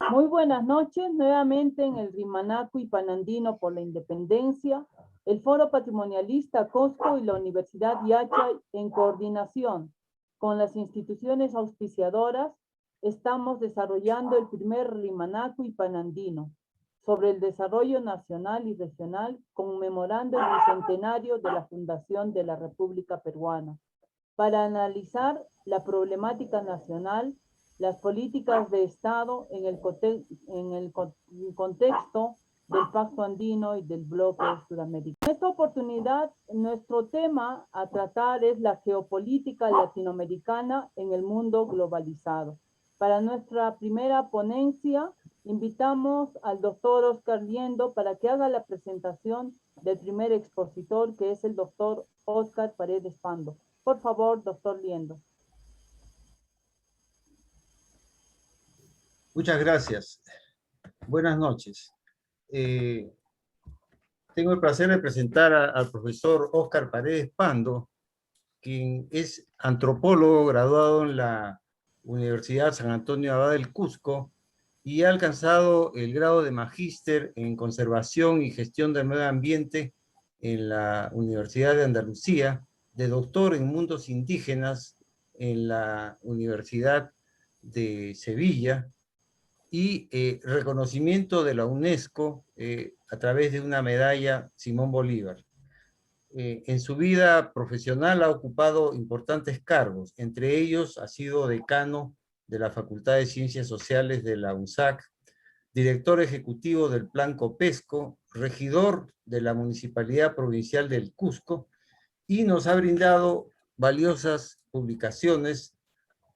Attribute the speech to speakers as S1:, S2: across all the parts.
S1: Muy buenas noches, nuevamente en el Rimanaco y Panandino por la Independencia, el Foro Patrimonialista Cosco y la Universidad Yachay, en coordinación con las instituciones auspiciadoras, estamos desarrollando el primer Rimanaco y Panandino sobre el desarrollo nacional y regional, conmemorando el bicentenario de la fundación de la República Peruana, para analizar la problemática nacional, las políticas de Estado en el contexto del Pacto Andino y del bloque sudamericano. En esta oportunidad, nuestro tema a tratar es la geopolítica latinoamericana en el mundo globalizado. Para nuestra primera ponencia, invitamos al doctor Oscar Liendo para que haga la presentación del primer expositor, que es el doctor Oscar Paredes Pando. Por favor, doctor Liendo.
S2: Muchas gracias. Buenas noches. Tengo el placer de presentar al profesor Oscar Paredes Pando, quien es antropólogo graduado en la Universidad San Antonio Abad del Cusco y ha alcanzado el grado de magíster en conservación y gestión del medio ambiente en la Universidad de Andalucía, de doctor en mundos indígenas en la Universidad de Sevilla, y reconocimiento de la UNESCO a través de una medalla Simón Bolívar. En su vida profesional ha ocupado importantes cargos, entre ellos ha sido decano de la Facultad de Ciencias Sociales de la UNSAC, director ejecutivo del Plan Copesco, regidor de la Municipalidad Provincial del Cusco, y nos ha brindado valiosas publicaciones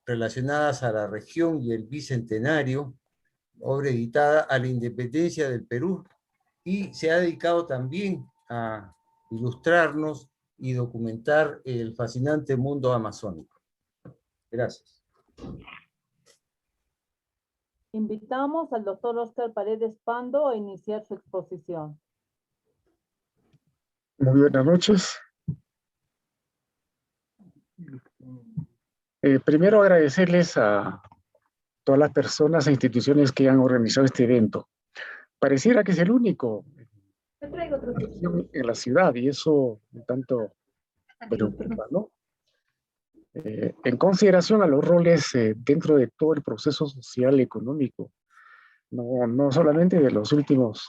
S2: relacionadas a la región y el bicentenario, obra editada a la independencia del Perú, y se ha dedicado también a ilustrarnos y documentar el fascinante mundo amazónico. Gracias.
S1: Invitamos al doctor Oscar Paredes Pando a iniciar su exposición.
S3: Muy buenas noches. Primero agradecerles a todas las personas e instituciones que han organizado este evento. Pareciera que es el único en la ciudad y eso un tanto preocupa, ¿no? En consideración a los roles dentro de todo el proceso social y económico, no solamente de los últimos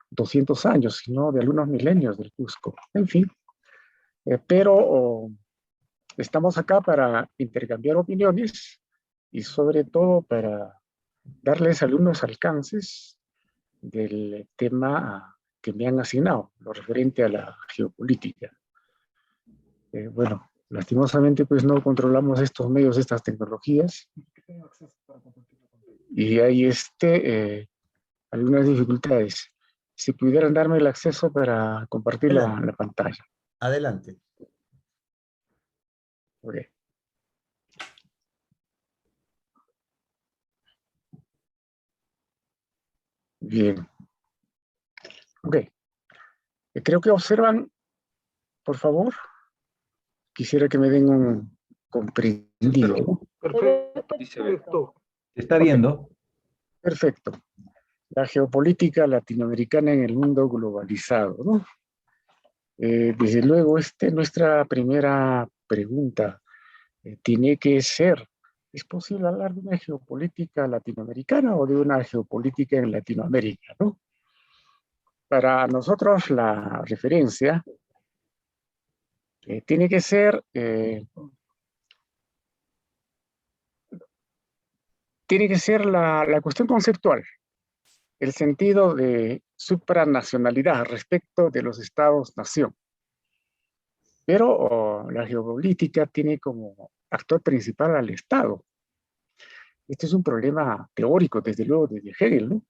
S3: 200 años, sino de algunos milenios del Cusco. En fin, pero estamos acá para intercambiar opiniones y sobre todo para darles algunos alcances del tema que me han asignado, lo referente a la geopolítica. Bueno, lastimosamente pues no controlamos estos medios, estas tecnologías, y hay algunas dificultades. Si pudieran darme el acceso para compartir la pantalla.
S2: Adelante.
S3: Okay. Bien. Ok. Creo que observan, por favor. Quisiera que me den un comprendido.
S4: Perfecto. ¿Se está viendo?
S3: Perfecto. La geopolítica latinoamericana en el mundo globalizado, ¿no? Desde luego, nuestra primera pregunta tiene que ser, ¿es posible hablar de una geopolítica latinoamericana o de una geopolítica en Latinoamérica, ¿no? Para nosotros la referencia tiene que ser la cuestión conceptual, el sentido de supranacionalidad respecto de los estados-nación. Pero la geopolítica tiene como actor principal al Estado. Este es un problema teórico, desde luego, desde Hegel, ¿no?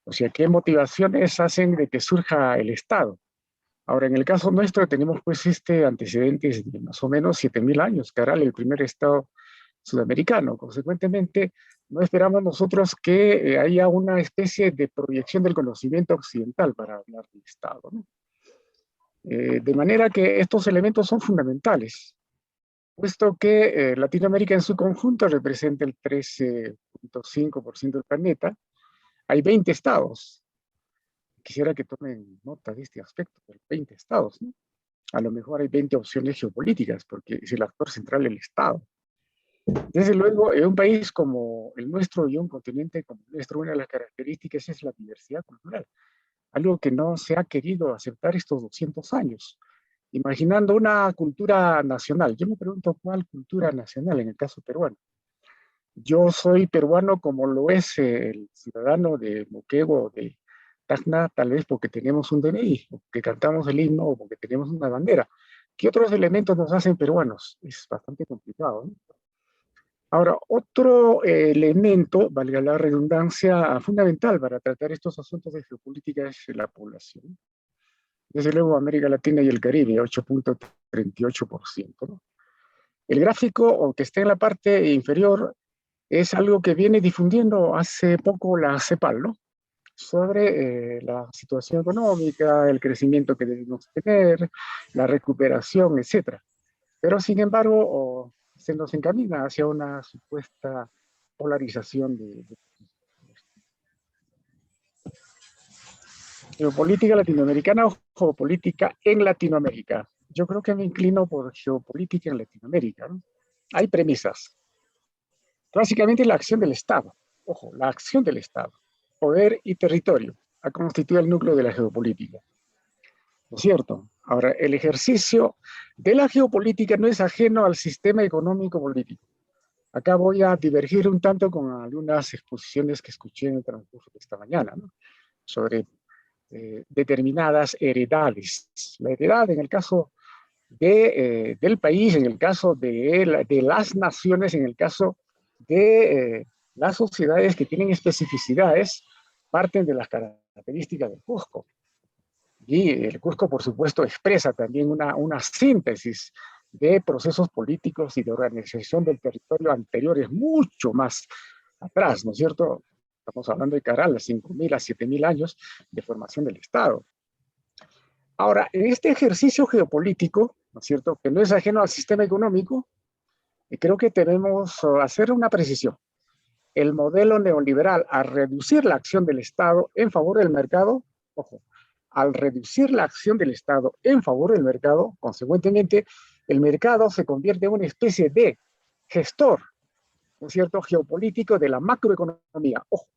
S3: O sea, ¿qué motivaciones hacen de que surja el Estado? Ahora, en el caso nuestro tenemos pues antecedentes de más o menos 7.000 años, que hará el primer Estado sudamericano. Consecuentemente, no esperamos nosotros que haya una especie de proyección del conocimiento occidental para hablar de Estado, ¿no? De manera que estos elementos son fundamentales, puesto que Latinoamérica en su conjunto representa el 13% 0.5% del planeta, hay 20 estados. Quisiera que tomen nota de este aspecto, de 20 estados, ¿no? A lo mejor hay 20 opciones geopolíticas, porque es el actor central el Estado. Desde luego, en un país como el nuestro y un continente como el nuestro, una de las características es la diversidad cultural, algo que no se ha querido aceptar estos 200 años. Imaginando una cultura nacional, yo me pregunto cuál cultura nacional en el caso peruano. Yo soy peruano como lo es el ciudadano de Moquegua, de Tacna, tal vez porque tenemos un DNI, o porque cantamos el himno, o porque tenemos una bandera. ¿Qué otros elementos nos hacen peruanos? Es bastante complicado, ¿no? Ahora, otro elemento, valga la redundancia, fundamental para tratar estos asuntos de geopolítica es la población. Desde luego, América Latina y el Caribe, 8.38%, ¿no? El gráfico, que está en la parte inferior, es algo que viene difundiendo hace poco la CEPAL, ¿no? Sobre la situación económica, el crecimiento que debemos tener, la recuperación, etc. Pero, sin embargo, se nos encamina hacia una supuesta polarización de geopolítica latinoamericana o geopolítica en Latinoamérica. Yo creo que me inclino por geopolítica en Latinoamérica, ¿no? Hay premisas. Básicamente la acción del Estado. Ojo, la acción del Estado. Poder y territorio ha constituido el núcleo de la geopolítica. ¿No es cierto? Ahora, el ejercicio de la geopolítica no es ajeno al sistema económico-político. Acá voy a divergir un tanto con algunas exposiciones que escuché en el transcurso de esta mañana, ¿no? Sobre determinadas heredades. La heredad en el caso del país, en el caso de las naciones, en el caso de las sociedades que tienen especificidades, parten de las características del Cusco. Y el Cusco, por supuesto, expresa también una síntesis de procesos políticos y de organización del territorio anteriores, mucho más atrás, ¿no es cierto? Estamos hablando de cara a los 5.000 a 7.000 años de formación del Estado. Ahora, en este ejercicio geopolítico, ¿no es cierto?, que no es ajeno al sistema económico, creo que debemos hacer una precisión. El modelo neoliberal, al reducir la acción del Estado en favor del mercado, ojo, al reducir la acción del Estado en favor del mercado, consecuentemente, el mercado se convierte en una especie de gestor, ¿no es cierto?, geopolítico de la macroeconomía. Ojo.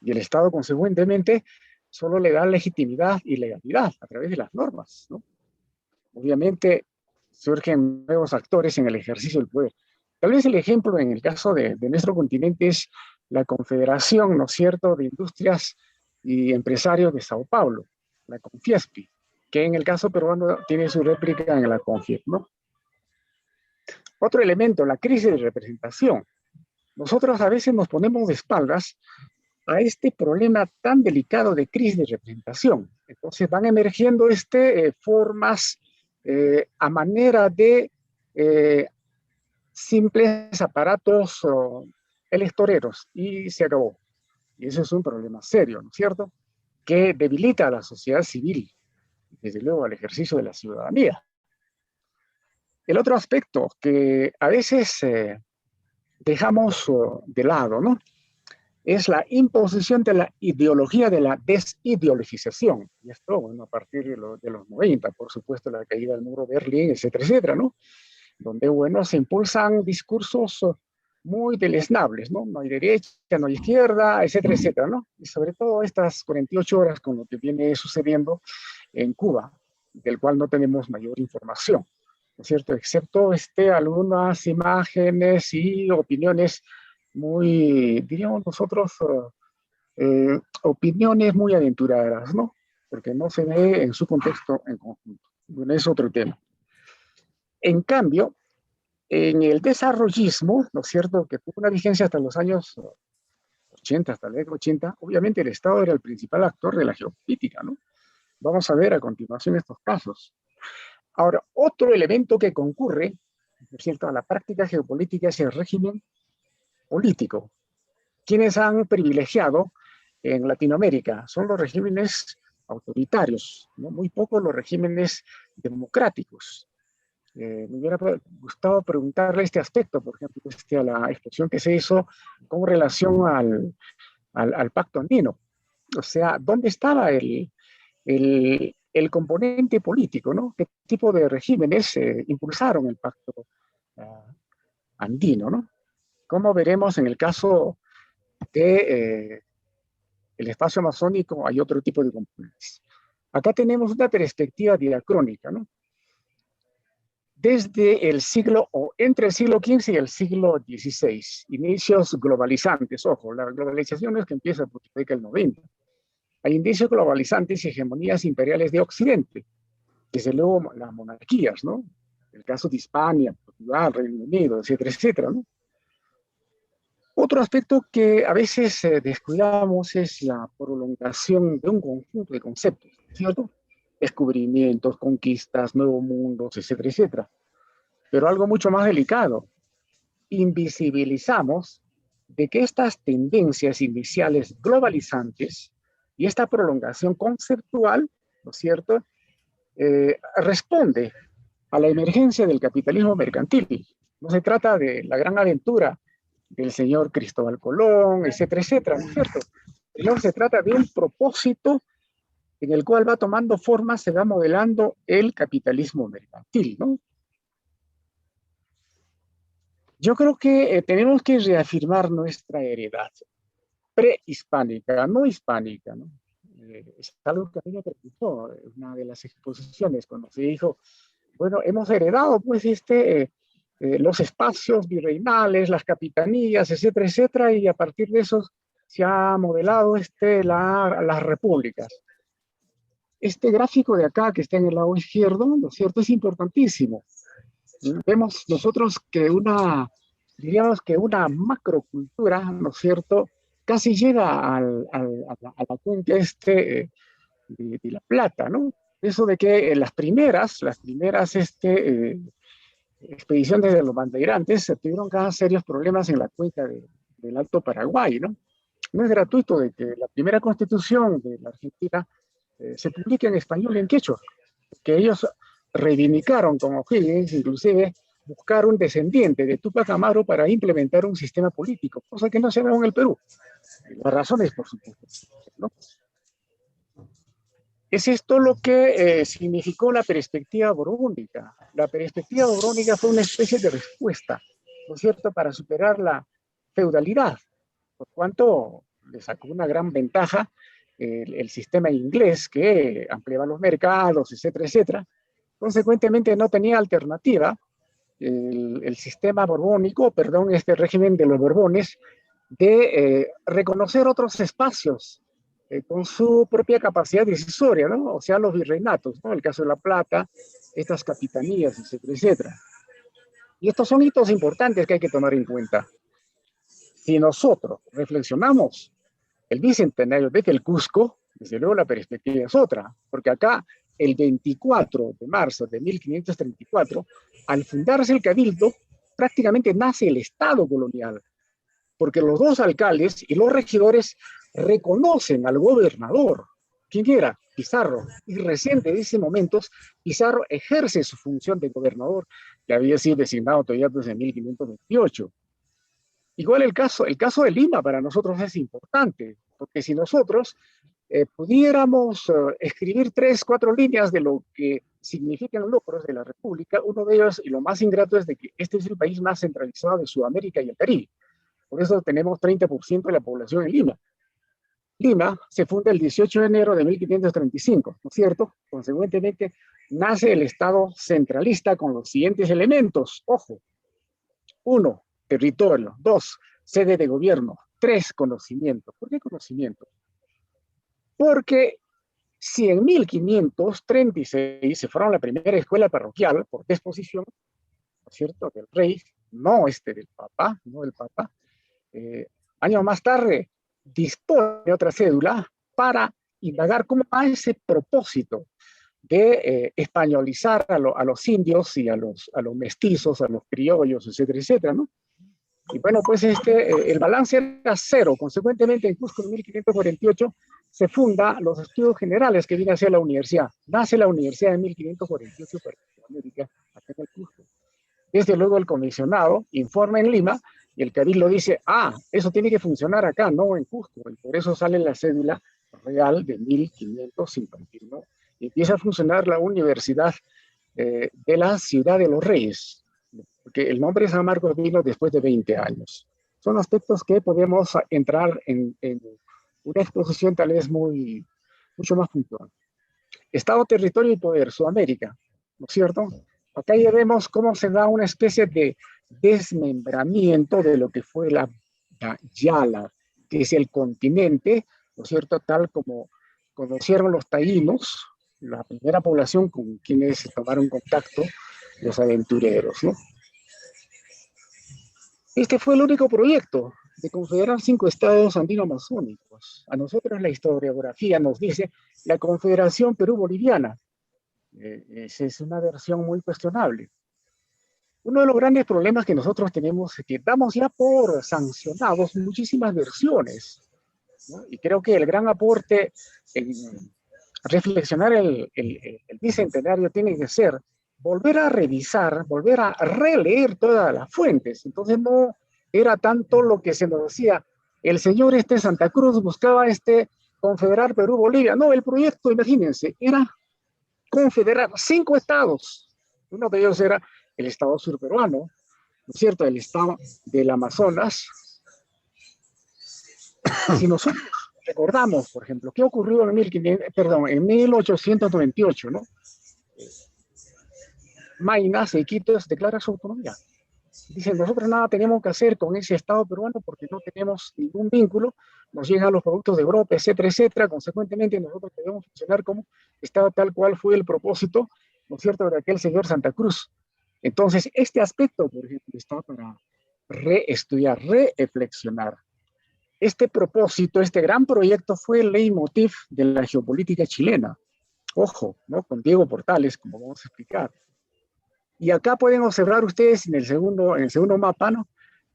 S3: Y el Estado, consecuentemente, solo le da legitimidad y legalidad a través de las normas, ¿no? Obviamente, surgen nuevos actores en el ejercicio del poder. Tal vez el ejemplo en el caso de nuestro continente es la Confederación, ¿no es cierto?, de Industrias y Empresarios de Sao Paulo, la CONFIESPI, que en el caso peruano tiene su réplica en la CONFIEP, ¿no? Otro elemento, la crisis de representación. Nosotros a veces nos ponemos de espaldas a este problema tan delicado de crisis de representación. Entonces van emergiendo formas a manera de simples aparatos electoreros y se acabó. Y eso es un problema serio, ¿no es cierto?, que debilita a la sociedad civil, desde luego al ejercicio de la ciudadanía. El otro aspecto que a veces dejamos de lado, ¿no?, es la imposición de la ideología de la desideologización. Y esto, bueno, a partir de los 90, por supuesto, la caída del muro de Berlín, etcétera, etcétera, ¿no? Donde, bueno, se impulsan discursos muy deleznables, ¿no? No hay derecha, no hay izquierda, etcétera, etcétera, ¿no? Y sobre todo estas 48 horas con lo que viene sucediendo en Cuba, del cual no tenemos mayor información, ¿no es cierto? Excepto algunas imágenes y opiniones muy, diríamos nosotros, opiniones muy aventuradas, ¿no? Porque no se ve en su contexto en conjunto. Bueno, es otro tema. En cambio, en el desarrollismo, ¿no es cierto?, que tuvo una vigencia hasta los años 80, hasta la década 80, obviamente el Estado era el principal actor de la geopolítica, ¿no? Vamos a ver a continuación estos casos. Ahora, otro elemento que concurre, ¿no es cierto?, a la práctica geopolítica es el régimen político. ¿Quiénes han privilegiado en Latinoamérica? Son los regímenes autoritarios, ¿no? Muy pocos los regímenes democráticos. Me hubiera gustado preguntarle este aspecto, por ejemplo, a la exposición que se hizo con relación al Pacto Andino. O sea, ¿dónde estaba el componente político, ¿no? ¿Qué tipo de regímenes impulsaron el Pacto Andino, ¿no? Como veremos en el caso de el espacio amazónico, hay otro tipo de componentes. Acá tenemos una perspectiva diacrónica, ¿no? Desde el siglo, o entre el siglo XV y el siglo XVI, inicios globalizantes. Ojo, la globalización no es que empieza por la década del 90. Hay indicios globalizantes y hegemonías imperiales de Occidente. Desde luego las monarquías, ¿no? El caso de Hispania, Portugal, Reino Unido, etcétera, etcétera, ¿no? Otro aspecto que a veces descuidamos es la prolongación de un conjunto de conceptos, ¿cierto? Descubrimientos, conquistas, nuevos mundos, etcétera, etcétera. Pero algo mucho más delicado, invisibilizamos de que estas tendencias iniciales globalizantes y esta prolongación conceptual, ¿no es cierto?, responde a la emergencia del capitalismo mercantil. No se trata de la gran aventura del señor Cristóbal Colón, etcétera, etcétera, ¿no es cierto? No se trata de un propósito en el cual va tomando forma, se va modelando el capitalismo mercantil, ¿no? Yo creo que tenemos que reafirmar nuestra heredad prehispánica, no hispánica, ¿no? Es algo que a mí me preocupó, una de las exposiciones, cuando se dijo, bueno, hemos heredado pues los espacios virreinales, las capitanías, etcétera, etcétera, y a partir de eso se ha modelado las repúblicas. Este gráfico de acá, que está en el lado izquierdo, ¿no es cierto?, es importantísimo. Vemos nosotros que diríamos que una macrocultura, ¿no es cierto?, casi llega a la cuenca de La Plata, ¿no? Eso de que las primeras expediciones de los bandeirantes tuvieron cada serios problemas en la cuenca del Alto Paraguay, ¿no? No es gratuito de que la primera constitución de la Argentina se publique en español y en quechua, que ellos reivindicaron como Higgins, inclusive, buscar un descendiente de Túpac Amaru para implementar un sistema político, cosa que no se ve en el Perú. Las razones, por supuesto, ¿no? Es esto lo que significó la perspectiva borbónica. La perspectiva borbónica fue una especie de respuesta, ¿no es cierto?, para superar la feudalidad, por cuanto le sacó una gran ventaja el sistema inglés que ampliaba los mercados, etcétera, etcétera. Consecuentemente no tenía alternativa el sistema borbónico, perdón, este régimen de los Borbones, de reconocer otros espacios con su propia capacidad decisoria, ¿no? O sea, los virreinatos, ¿no? El caso de La Plata, estas capitanías, etcétera, etcétera. Y estos son hitos importantes que hay que tomar en cuenta. Si nosotros reflexionamos el bicentenario desde el Cusco, desde luego la perspectiva es otra, porque acá el 24 de marzo de 1534, al fundarse el Cabildo, prácticamente nace el Estado colonial, porque los dos alcaldes y los regidores reconocen al gobernador. ¿Quién era? Pizarro. Y recién de ese momento, Pizarro ejerce su función de gobernador, que había sido designado todavía desde 1528. Igual el caso de Lima para nosotros es importante, porque si nosotros pudiéramos escribir 3, 4 líneas de lo que significan los logros de la República, uno de ellos, y lo más ingrato, es de que este es el país más centralizado de Sudamérica y el Caribe. Por eso tenemos 30% de la población en Lima. Lima se funda el 18 de enero de 1535, ¿no es cierto? Consecuentemente, nace el Estado centralista con los siguientes elementos. Ojo. 1, territorio. 2, sede de gobierno. 3, conocimiento. ¿Por qué conocimiento? Porque si en 1536 se fueron la primera escuela parroquial por disposición, ¿no es cierto?, del rey, no del papa, no del papa, años más tarde dispone de otra cédula para indagar cómo va ese propósito de españolizar a los indios y a los mestizos, a los criollos, etcétera, etcétera, ¿no? Y bueno, pues el balance era 0. Consecuentemente, en Cusco en 1548 se funda los estudios generales que viene a ser la universidad. Nace la universidad en 1548 para América, acá en el Cusco. Desde luego el comisionado informa en Lima y el cabildo dice, eso tiene que funcionar acá, no en Cusco. Y por eso sale la cédula real de 1551. Y empieza a funcionar la Universidad de la Ciudad de los Reyes, porque el nombre de San Marcos vino después de 20 años. Son aspectos que podemos entrar en una exposición tal vez mucho más puntual. Estado, territorio y poder, Sudamérica, ¿no es cierto? Acá ya vemos cómo se da una especie de desmembramiento de lo que fue la Yala, que es el continente, ¿no es cierto? Tal como conocieron los taínos, la primera población con quienes tomaron contacto los aventureros, ¿no? Este fue el único proyecto de confederar 5 estados andino-amazónicos. A nosotros la historiografía nos dice la Confederación Perú-Boliviana. Esa es una versión muy cuestionable. Uno de los grandes problemas que nosotros tenemos es que damos ya por sancionados muchísimas versiones, ¿no? Y creo que el gran aporte en reflexionar el bicentenario tiene que ser volver a revisar, volver a releer todas las fuentes. Entonces no era tanto lo que se nos decía, el señor Santa Cruz buscaba confederar Perú-Bolivia. No, el proyecto, imagínense, era confederar 5 estados. Uno de ellos era el estado surperuano, ¿no es cierto? El estado del Amazonas. Si nosotros recordamos, por ejemplo, qué ocurrió en 1898, ¿no? Maynas e Iquitos declara su autonomía. Dicen, nosotros nada tenemos que hacer con ese Estado peruano porque no tenemos ningún vínculo, nos llegan los productos de Europa, etcétera, etcétera. Consecuentemente, nosotros debemos funcionar como Estado tal cual fue el propósito, ¿no es cierto?, de aquel señor Santa Cruz. Entonces, este aspecto, por ejemplo, está para reestudiar, reflexionar. Este propósito, este gran proyecto fue el leitmotiv de la geopolítica chilena. Ojo, ¿no? Con Diego Portales, como vamos a explicar. Y acá pueden observar ustedes en el segundo mapa, ¿no?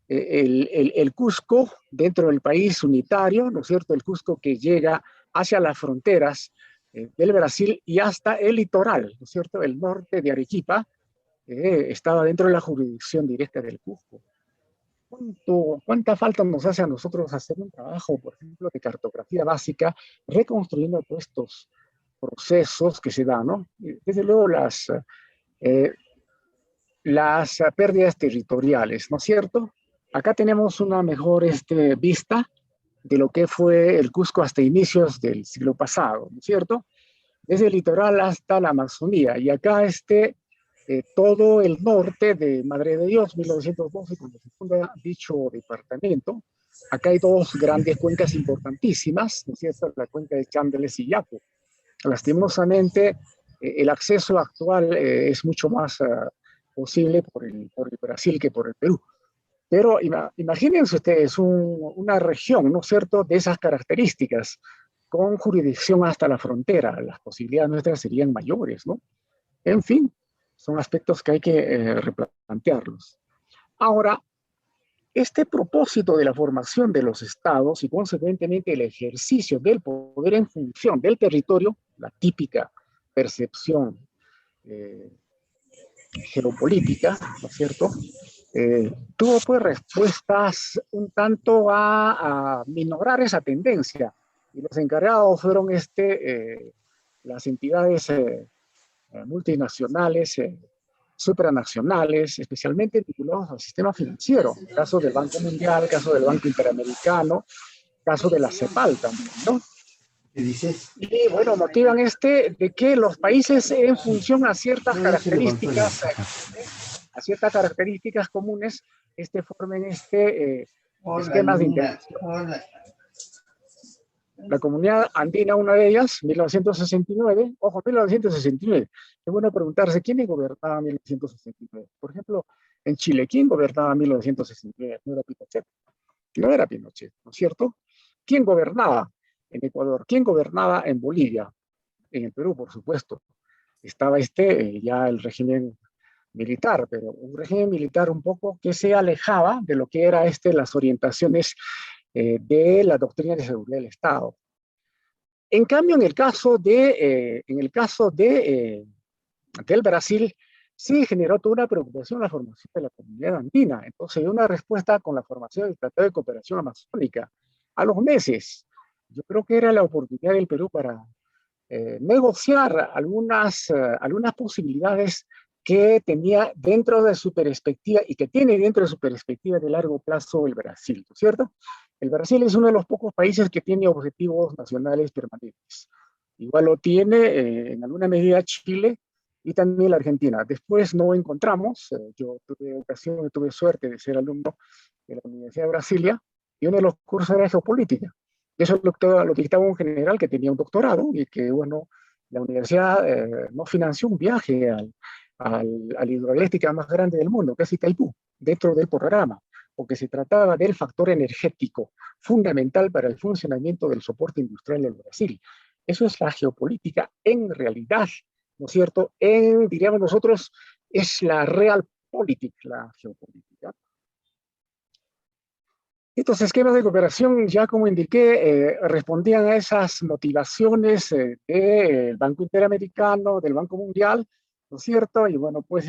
S3: El Cusco dentro del país unitario, ¿no es cierto? El Cusco que llega hacia las fronteras del Brasil y hasta el litoral, ¿no es cierto? El norte de Arequipa estaba dentro de la jurisdicción directa del Cusco. ¿Cuánta falta nos hace a nosotros hacer un trabajo, por ejemplo, de cartografía básica, reconstruyendo todos estos procesos que se dan, ¿no? Desde luego las pérdidas territoriales, ¿no es cierto? Acá tenemos una mejor vista de lo que fue el Cusco hasta inicios del siglo pasado, ¿no es cierto? Desde el litoral hasta la Amazonía. Y acá todo el norte de Madre de Dios, 1912, cuando se funda dicho departamento. Acá hay 2 grandes cuencas importantísimas, ¿no es cierto? La cuenca de Chandles y Yapo. Lastimosamente, el acceso actual es mucho más posible por el Brasil que por el Perú. Pero imagínense ustedes una región, ¿no es cierto?, de esas características, con jurisdicción hasta la frontera. Las posibilidades nuestras serían mayores, ¿no? En fin, son aspectos que hay que replantearlos. Ahora, este propósito de la formación de los estados y consecuentemente el ejercicio del poder en función del territorio, la típica percepción geopolítica, ¿no es cierto?, tuvo pues respuestas un tanto a minorar esa tendencia. Y los encargados fueron las entidades multinacionales, supranacionales, especialmente vinculados al sistema financiero. Caso del Banco Mundial, caso del Banco Interamericano, caso de la CEPAL también, ¿no? Y bueno, motivan de que los países en función a ciertas características comunes, formen esquemas de interacción. La comunidad andina, una de ellas, 1969, ojo, 1969. Es bueno preguntarse, ¿quién gobernaba en 1969? Por ejemplo, en Chile, ¿quién gobernaba en 1969? No era Pinochet. No era Pinochet, ¿no es cierto? ¿Quién gobernaba en Ecuador? ¿Quién gobernaba en Bolivia? En el Perú, por supuesto. Estaba ya el régimen militar, pero un régimen militar un poco que se alejaba de lo que era las orientaciones de la doctrina de seguridad del Estado. En cambio, en el caso del Brasil, sí generó toda una preocupación la formación de la comunidad andina. Entonces, dio una respuesta con la formación del Tratado de Cooperación Amazónica. A los meses, yo creo que era la oportunidad del Perú para negociar algunas posibilidades que tenía dentro de su perspectiva y que tiene dentro de su perspectiva de largo plazo el Brasil, ¿no es cierto? El Brasil es uno de los pocos países que tiene objetivos nacionales permanentes. Igual lo tiene en alguna medida Chile y también la Argentina. Después no encontramos, yo tuve suerte de ser alumno de la Universidad de Brasilia y uno de los cursos era geopolítica. Eso lo dictaba un general que tenía un doctorado y que, bueno, la universidad no financió un viaje a la hidroeléctrica más grande del mundo, que es Itaipú, dentro del programa, porque se trataba del factor energético fundamental para el funcionamiento del soporte industrial del Brasil. Eso es la geopolítica en realidad, ¿no es cierto? Diríamos nosotros, es la realpolitik, la geopolítica. Estos esquemas de cooperación, ya como indiqué, respondían a esas motivaciones del Banco Interamericano, del Banco Mundial, ¿no es cierto? Y bueno, pues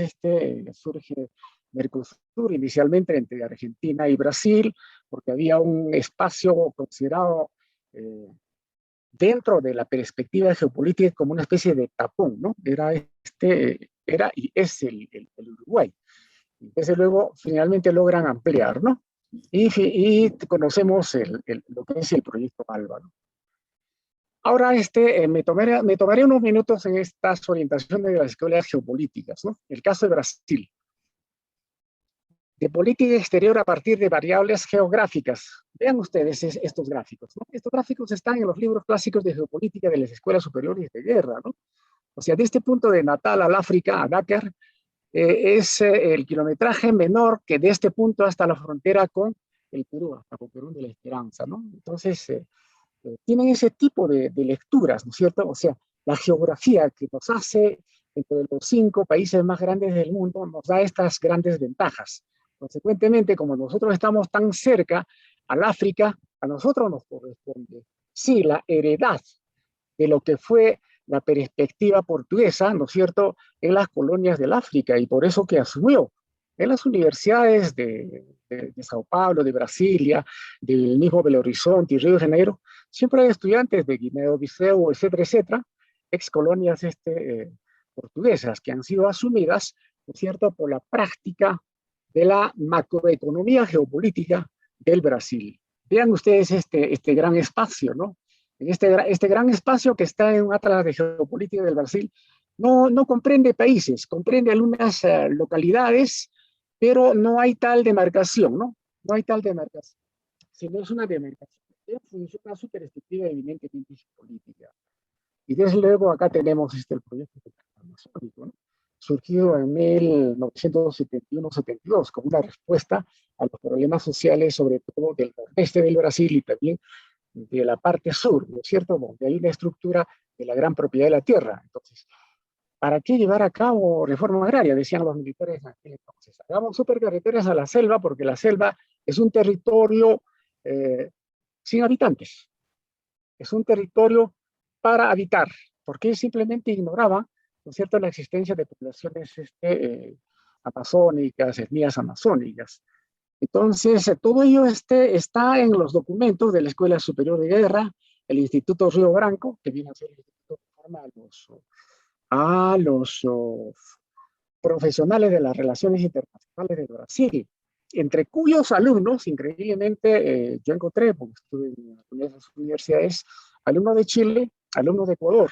S3: surge Mercosur inicialmente entre Argentina y Brasil, porque había un espacio considerado dentro de la perspectiva geopolítica como una especie de tapón, ¿no? Era y es el Uruguay. Entonces luego finalmente logran ampliar, ¿no? Y conocemos lo que es el proyecto ALBA, ¿no? Ahora me tomaré unos minutos en estas orientaciones de las escuelas geopolíticas, ¿no? El caso de Brasil. De política exterior a partir de variables geográficas. Vean ustedes estos gráficos, ¿no? Estos gráficos están en los libros clásicos de geopolítica de las escuelas superiores de guerra, ¿no? O sea, de este punto de Natal al África, a Dakar, es el kilometraje menor que de este punto hasta la frontera con el Perú, hasta Perú de la Esperanza, ¿no? Entonces, tienen ese tipo de lecturas, ¿no es cierto? O sea, la geografía que nos hace entre los 5 países más grandes del mundo nos da estas grandes ventajas. Consecuentemente, como nosotros estamos tan cerca al África, a nosotros nos corresponde, sí, la heredad de lo que fue la perspectiva portuguesa, ¿no es cierto?, en las colonias del África, y por eso que asumió en las universidades de Sao Paulo, de Brasilia, del mismo Belo Horizonte y Río de Janeiro, siempre hay estudiantes de Guinea-Bissau, etcétera, etcétera, ex colonias portuguesas que han sido asumidas, ¿no es cierto?, por la práctica de la macroeconomía geopolítica del Brasil. Vean ustedes este gran espacio, ¿no? En este gran espacio que está en un atlas de geopolítica del Brasil, no comprende países, comprende algunas localidades, pero no hay tal demarcación, ¿no? No hay tal demarcación, sino es una demarcación que funciona su perspectiva evidentemente geopolítica. Y desde luego acá tenemos el proyecto amazónico, ¿no? Surgido en 1971-72 como una respuesta a los problemas sociales, sobre todo del nordeste del Brasil y también de la parte sur, ¿no es cierto?, donde hay una estructura de la gran propiedad de la tierra. Entonces, ¿para qué llevar a cabo reforma agraria? Decían los militares en aquel entonces. Hagamos supercarreteras a la selva, porque la selva es un territorio sin habitantes. Es un territorio para habitar, porque simplemente ignoraban, ¿no es cierto?, la existencia de poblaciones amazónicas, etnias amazónicas. Entonces, todo ello está en los documentos de la Escuela Superior de Guerra, el Instituto Río Branco, que viene a ser el instituto que forma a los profesionales de las relaciones internacionales de Brasil, entre cuyos alumnos, increíblemente, yo encontré, porque estuve en esas universidades, alumnos de Chile, alumnos de Ecuador,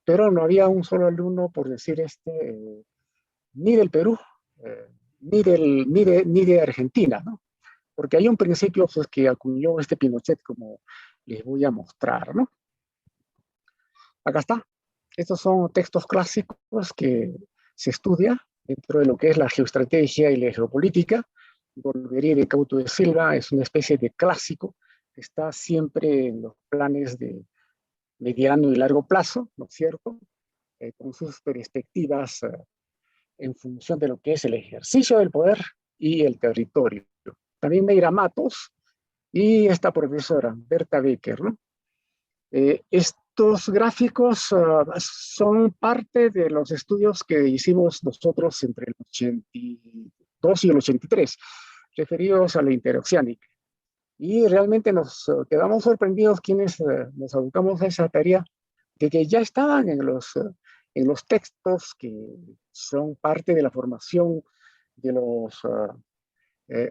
S3: pero no había un solo alumno, por decir ni del Perú, ni de Argentina, ¿no? Porque hay un principio pues, que acuñó Pinochet, como les voy a mostrar, ¿no? Acá está. Estos son textos clásicos que se estudia dentro de lo que es la geoestrategia y la geopolítica. Volvería de Couto de Silva es una especie de clásico que está siempre en los planes de mediano y largo plazo, ¿no es cierto? Con sus perspectivas en función de lo que es el ejercicio del poder y el territorio. También Meira Matos y esta profesora, Berta Becker, ¿no? Estos gráficos son parte de los estudios que hicimos nosotros entre el 82 y el 83, referidos a la interoceánica. Y realmente nos quedamos sorprendidos quienes nos abocamos a esa tarea de que ya estaban en los textos que son parte de la formación de los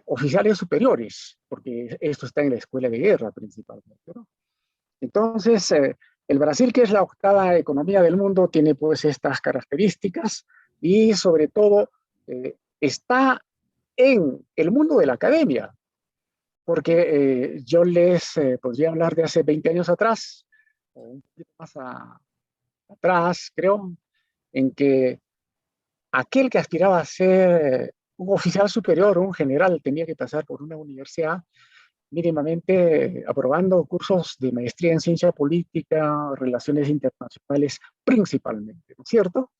S3: oficiales superiores, porque esto está en la escuela de guerra principalmente, ¿no? Entonces, el Brasil, que es la octava economía del mundo, tiene pues estas características y sobre todo está en el mundo de la academia, porque yo les podría hablar de hace 20 años atrás, o un poquito más atrás, creo, en que aquel que aspiraba a ser un oficial superior o un general tenía que pasar por una universidad mínimamente aprobando cursos de maestría en ciencia política, relaciones internacionales principalmente, ¿no es cierto?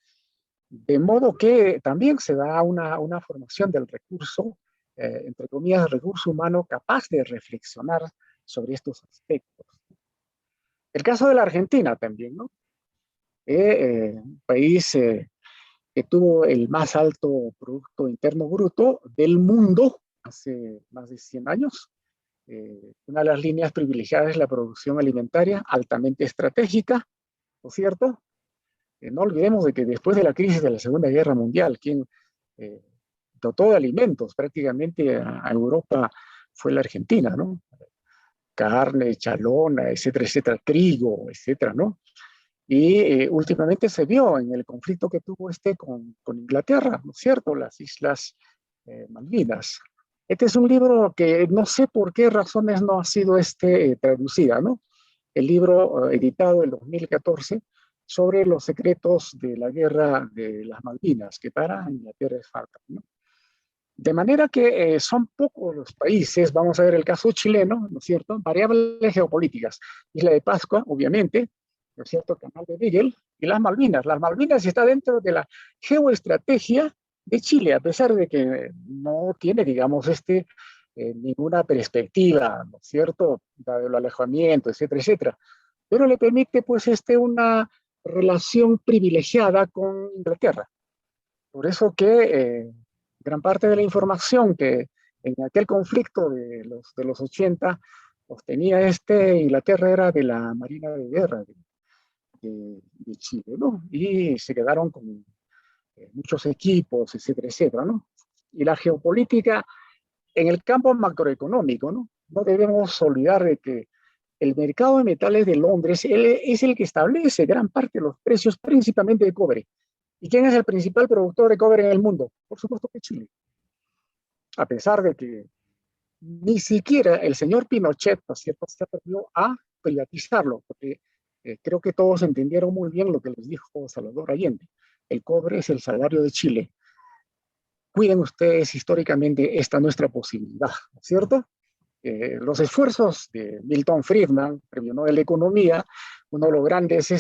S3: De modo que también se da una formación del recurso, entre comillas, recurso humano capaz de reflexionar sobre estos aspectos. El caso de la Argentina también, ¿no? Un país que tuvo el más alto Producto Interno Bruto del mundo hace más de 100 años. Una de las líneas privilegiadas es la producción alimentaria, altamente estratégica, ¿no es cierto? No olvidemos de que después de la crisis de la Segunda Guerra Mundial, quien dotó de alimentos prácticamente a Europa fue la Argentina, ¿no? Carne, chalona, etcétera, etcétera, trigo, etcétera, ¿no? Y últimamente se vio en el conflicto que tuvo con Inglaterra, ¿no es cierto? Las Islas Malvinas. Este es un libro que no sé por qué razones no ha sido traducida, ¿no? El libro editado en 2014 sobre los secretos de la guerra de las Malvinas, que para Inglaterra es fatal, ¿no? De manera que son pocos los países, vamos a ver el caso chileno, ¿no es cierto? Variables geopolíticas. Isla de Pascua, obviamente, ¿no es cierto? Canal de Beagle y las Malvinas. Las Malvinas está dentro de la geoestrategia de Chile, a pesar de que no tiene, digamos, ninguna perspectiva, ¿no es cierto? Dado el alejamiento, etcétera, etcétera. Pero le permite, pues, una relación privilegiada con Inglaterra. Por eso que gran parte de la información que en aquel conflicto de los 80 obtenía Inglaterra era de la Marina de Guerra de Chile, ¿no? Y se quedaron con muchos equipos, etcétera, etcétera, ¿no? Y la geopolítica en el campo macroeconómico, ¿no? No debemos olvidar de que el mercado de metales de Londres es el que establece gran parte de los precios, principalmente de cobre. ¿Y quién es el principal productor de cobre en el mundo? Por supuesto que Chile. A pesar de que ni siquiera el señor Pinochet, ¿no es cierto?, se atrevió a privatizarlo, porque creo que todos entendieron muy bien lo que les dijo Salvador Allende. El cobre es el salario de Chile. Cuiden ustedes históricamente esta nuestra posibilidad, ¿no es cierto? Los esfuerzos de Milton Friedman, premio Nobel de Economía, uno de los grandes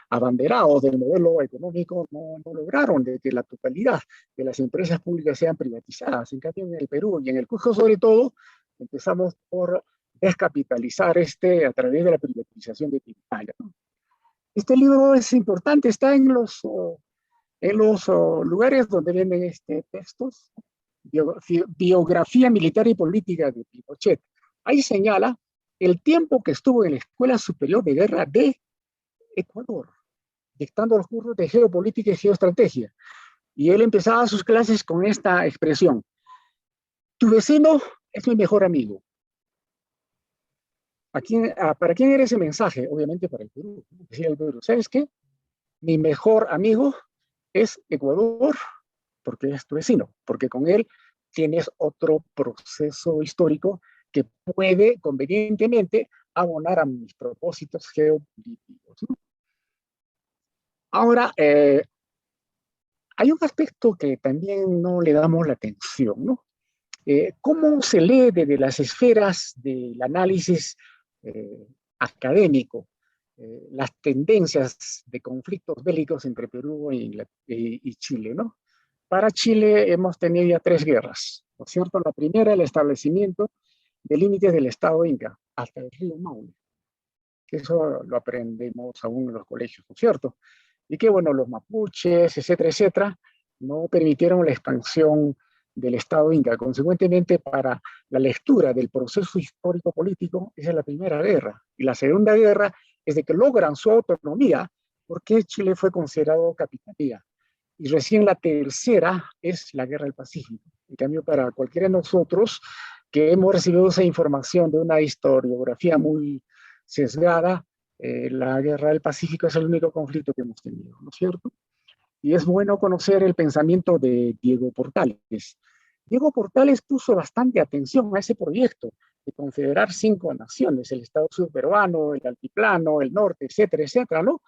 S3: abanderados del modelo económico, no lograron de que la totalidad de las empresas públicas sean privatizadas. En cambio, en el Perú y en el Cusco, sobre todo, empezamos por descapitalizar a través de la privatización de Tintaya, ¿no? Este libro es importante, está en los lugares donde venden textos. Biografía militar y política de Pinochet. Ahí señala el tiempo que estuvo en la Escuela Superior de Guerra de Ecuador, dictando los cursos de geopolítica y geoestrategia. Y él empezaba sus clases con esta expresión: tu vecino es mi mejor amigo. ¿Para quién era ese mensaje? Obviamente para el Perú. Decía el Perú, ¿sabes qué? Mi mejor amigo es Ecuador, porque es tu vecino, porque con él tienes otro proceso histórico que puede convenientemente abonar a mis propósitos geopolíticos, ¿no? Ahora, hay un aspecto que también no le damos la atención, ¿no? ¿Cómo se lee desde las esferas del análisis académico las tendencias de conflictos bélicos entre Perú y Chile, ¿no? Para Chile hemos tenido ya 3 guerras, ¿no es cierto? La primera, el establecimiento de límites del Estado Inca hasta el río Maule. que eso lo aprendemos aún en los colegios, ¿no es cierto? Y que, bueno, los mapuches, etcétera, etcétera, no permitieron la expansión del Estado Inca. Consecuentemente, para la lectura del proceso histórico-político, esa es la primera guerra. Y la segunda guerra es de que logran su autonomía porque Chile fue considerado capitanía. Y recién la tercera es la Guerra del Pacífico. En cambio, para cualquiera de nosotros que hemos recibido esa información de una historiografía muy sesgada, la Guerra del Pacífico es el único conflicto que hemos tenido, ¿no es cierto? Y es bueno conocer el pensamiento de Diego Portales. Diego Portales puso bastante atención a ese proyecto de confederar 5 naciones, el Estado surperuano, el Altiplano, el Norte, etcétera, etcétera, ¿no?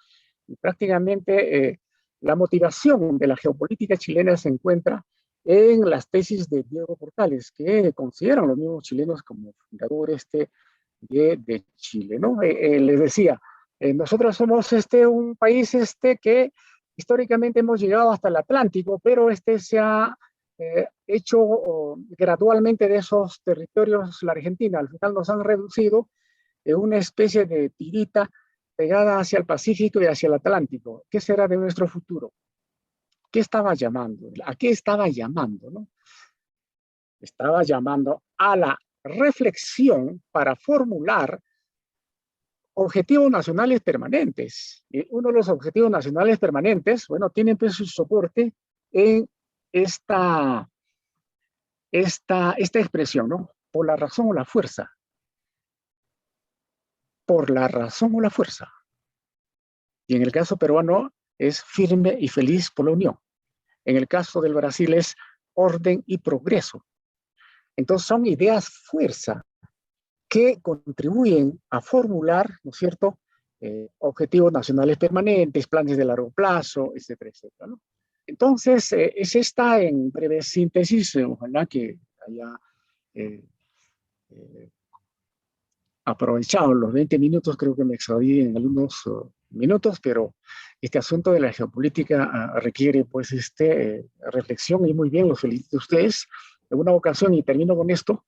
S3: Y prácticamente la motivación de la geopolítica chilena se encuentra en las tesis de Diego Portales, que consideran los mismos chilenos como fundador de Chile, ¿no? Les decía, nosotros somos un país que históricamente hemos llegado hasta el Atlántico, pero se ha hecho gradualmente de esos territorios la Argentina. Al final nos han reducido en una especie de tirita pegada hacia el Pacífico y hacia el Atlántico. ¿Qué será de nuestro futuro? ¿Qué estaba llamando? ¿A qué estaba llamando? ¿No? Estaba llamando a la reflexión para formular objetivos nacionales permanentes. Y uno de los objetivos nacionales permanentes, bueno, tienen pues su soporte en esta expresión, ¿no? Por la razón o la fuerza. Por la razón o la fuerza. Y en el caso peruano es firme y feliz por la unión. En el caso del Brasil es orden y progreso. Entonces son ideas fuerza que contribuyen a formular, ¿no es cierto?, objetivos nacionales permanentes, planes de largo plazo, etcétera, etcétera, ¿no? Entonces, es esta en breve síntesis, ojalá que haya aprovechado los 20 minutos, creo que me excedí en algunos minutos, pero este asunto de la geopolítica requiere pues reflexión y muy bien, los felicito a ustedes. En una ocasión, y termino con esto,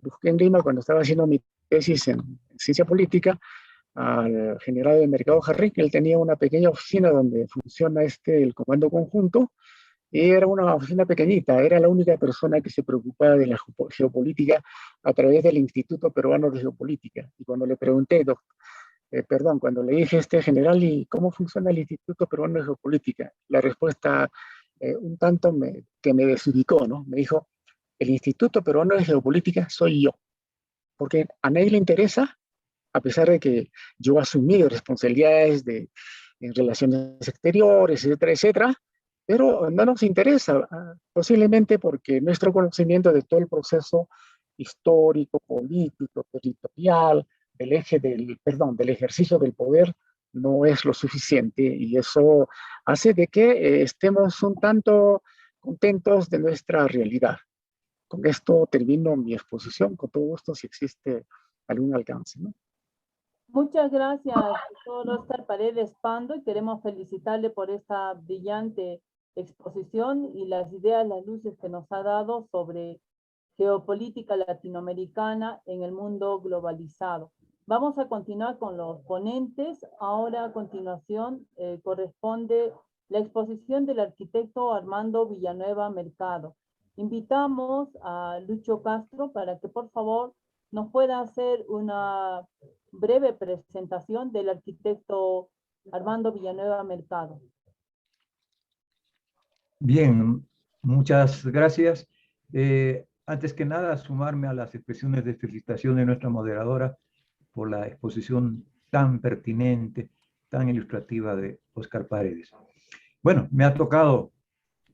S3: busqué en Lima cuando estaba haciendo mi tesis en ciencia política al general de Mercado Jarrín, que él tenía una pequeña oficina donde funciona el comando conjunto, y era una oficina pequeñita, era la única persona que se preocupaba de la geopolítica a través del Instituto Peruano de Geopolítica. Y cuando le pregunté, cuando le dije general, ¿y cómo funciona el Instituto Peruano de Geopolítica? La respuesta un tanto que me desubicó, ¿no? Me dijo, el Instituto Peruano de Geopolítica soy yo, porque a nadie le interesa, a pesar de que yo asumí responsabilidades en relaciones exteriores, etcétera, etcétera, pero no nos interesa, posiblemente porque nuestro conocimiento de todo el proceso histórico, político, territorial, del ejercicio del poder no es lo suficiente, y eso hace de que estemos un tanto contentos de nuestra realidad. Con esto termino mi exposición, con todo gusto si existe algún alcance, ¿no?
S1: Muchas gracias, doctor Oscar Paredes Pando, y queremos felicitarle por esta brillante exposición y las ideas, las luces que nos ha dado sobre geopolítica latinoamericana en el mundo globalizado. Vamos a continuar con los ponentes. Ahora a continuación corresponde la exposición del arquitecto Armando Villanueva Mercado. Invitamos a Lucho Castro para que por favor nos pueda hacer una breve presentación del arquitecto Armando Villanueva Mercado.
S4: Bien, muchas gracias. Antes que nada, sumarme a las expresiones de felicitación de nuestra moderadora por la exposición tan pertinente, tan ilustrativa de Oscar Paredes. Bueno, me ha tocado